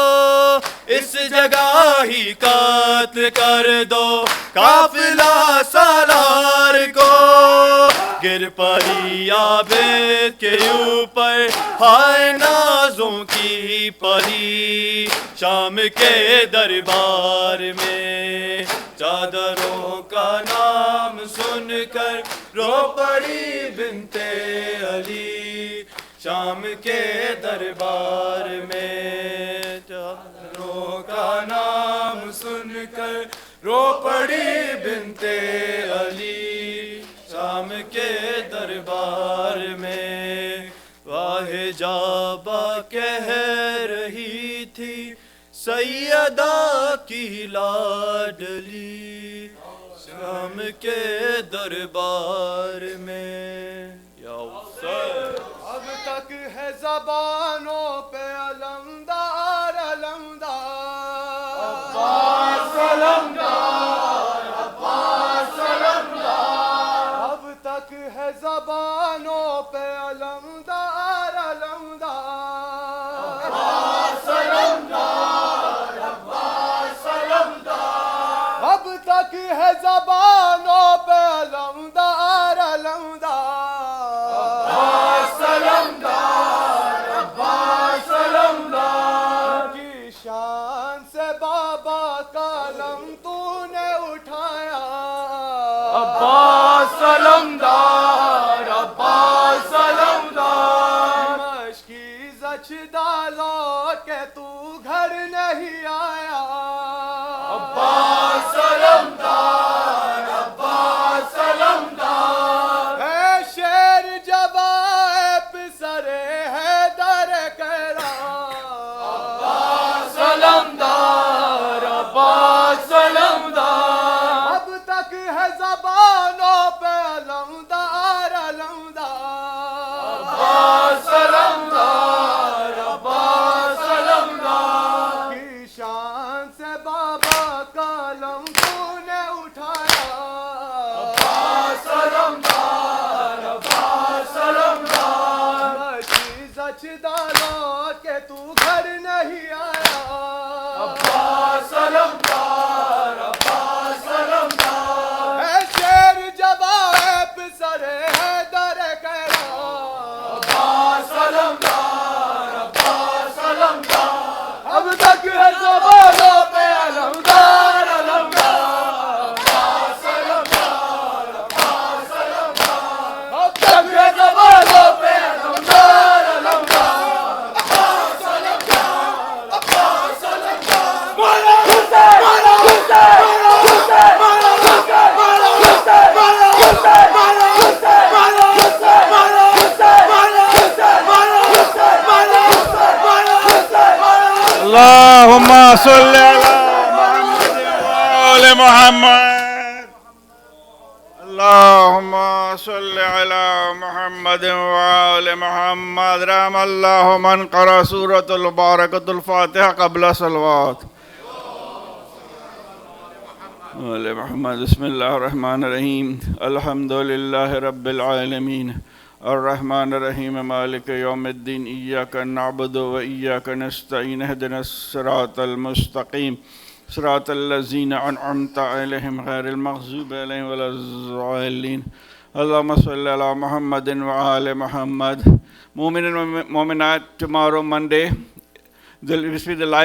اس جگہ ہی قتل کر دو قافلہ سالار کو. گر پڑی عابد کے اوپر ہائے نازوں کی پری شام کے دربار میں. چادروں کا نام سن کر رو پڑی بنت علی شام کے دربار میں. چادروں کا نام سن کر رو پڑی بنت علی شام کے دربار میں. واہ جابا کہہ رہی تھی سیدہ کی لاڈلی شام کے دربار میں. یا حسین اب تک ہے زبانوں پہ علمدار علمدار عباس علمدار عباس علمدار. اب تک ہے زبانوں پہ علمدار علمدار عباس علمدار عباس علمدار. اب تک ہے زبانوں پہ علمدار بچدا لوٹ کے تو گھر نہیں آیا عباس علمدار عباس علمدار اے شیر جواب سر حیدر کہنا عباس علمدار عباس علمدار اب تک ہے زبانوں پہ علمدار علمدار عباس علمدار عباس علمدار اب تک ہے زبانوں پہ علمدار علمدار عباس علمدار عباس علمدار مولا حسین مولا حسین مولا حسین مولا حسین مولا حسین مولا حسین مولا حسین مولا حسین مولا حسین مولا حسین مولا حسین مولا حسین مولا حسین اللهم صل على محمد وآل محمد اللهم صل على محمد وآل محمد رحم الله من قرأ سورة الباركة الفاتحة قبل صلوات وآل محمد بسم الله الرحمن الرحيم الحمد لله رب العالمين الرحمن الرحيم مالك يوم الدين إياك نعبد وإياك نستعين اهدنا الصراط المستقيم صراط الذين أنعمت عليهم غير المغضوب عليهم ولا الضالين اللهم صل على محمد وآل محمد. Mu'min and Mu'minat, tomorrow Monday, this will be the live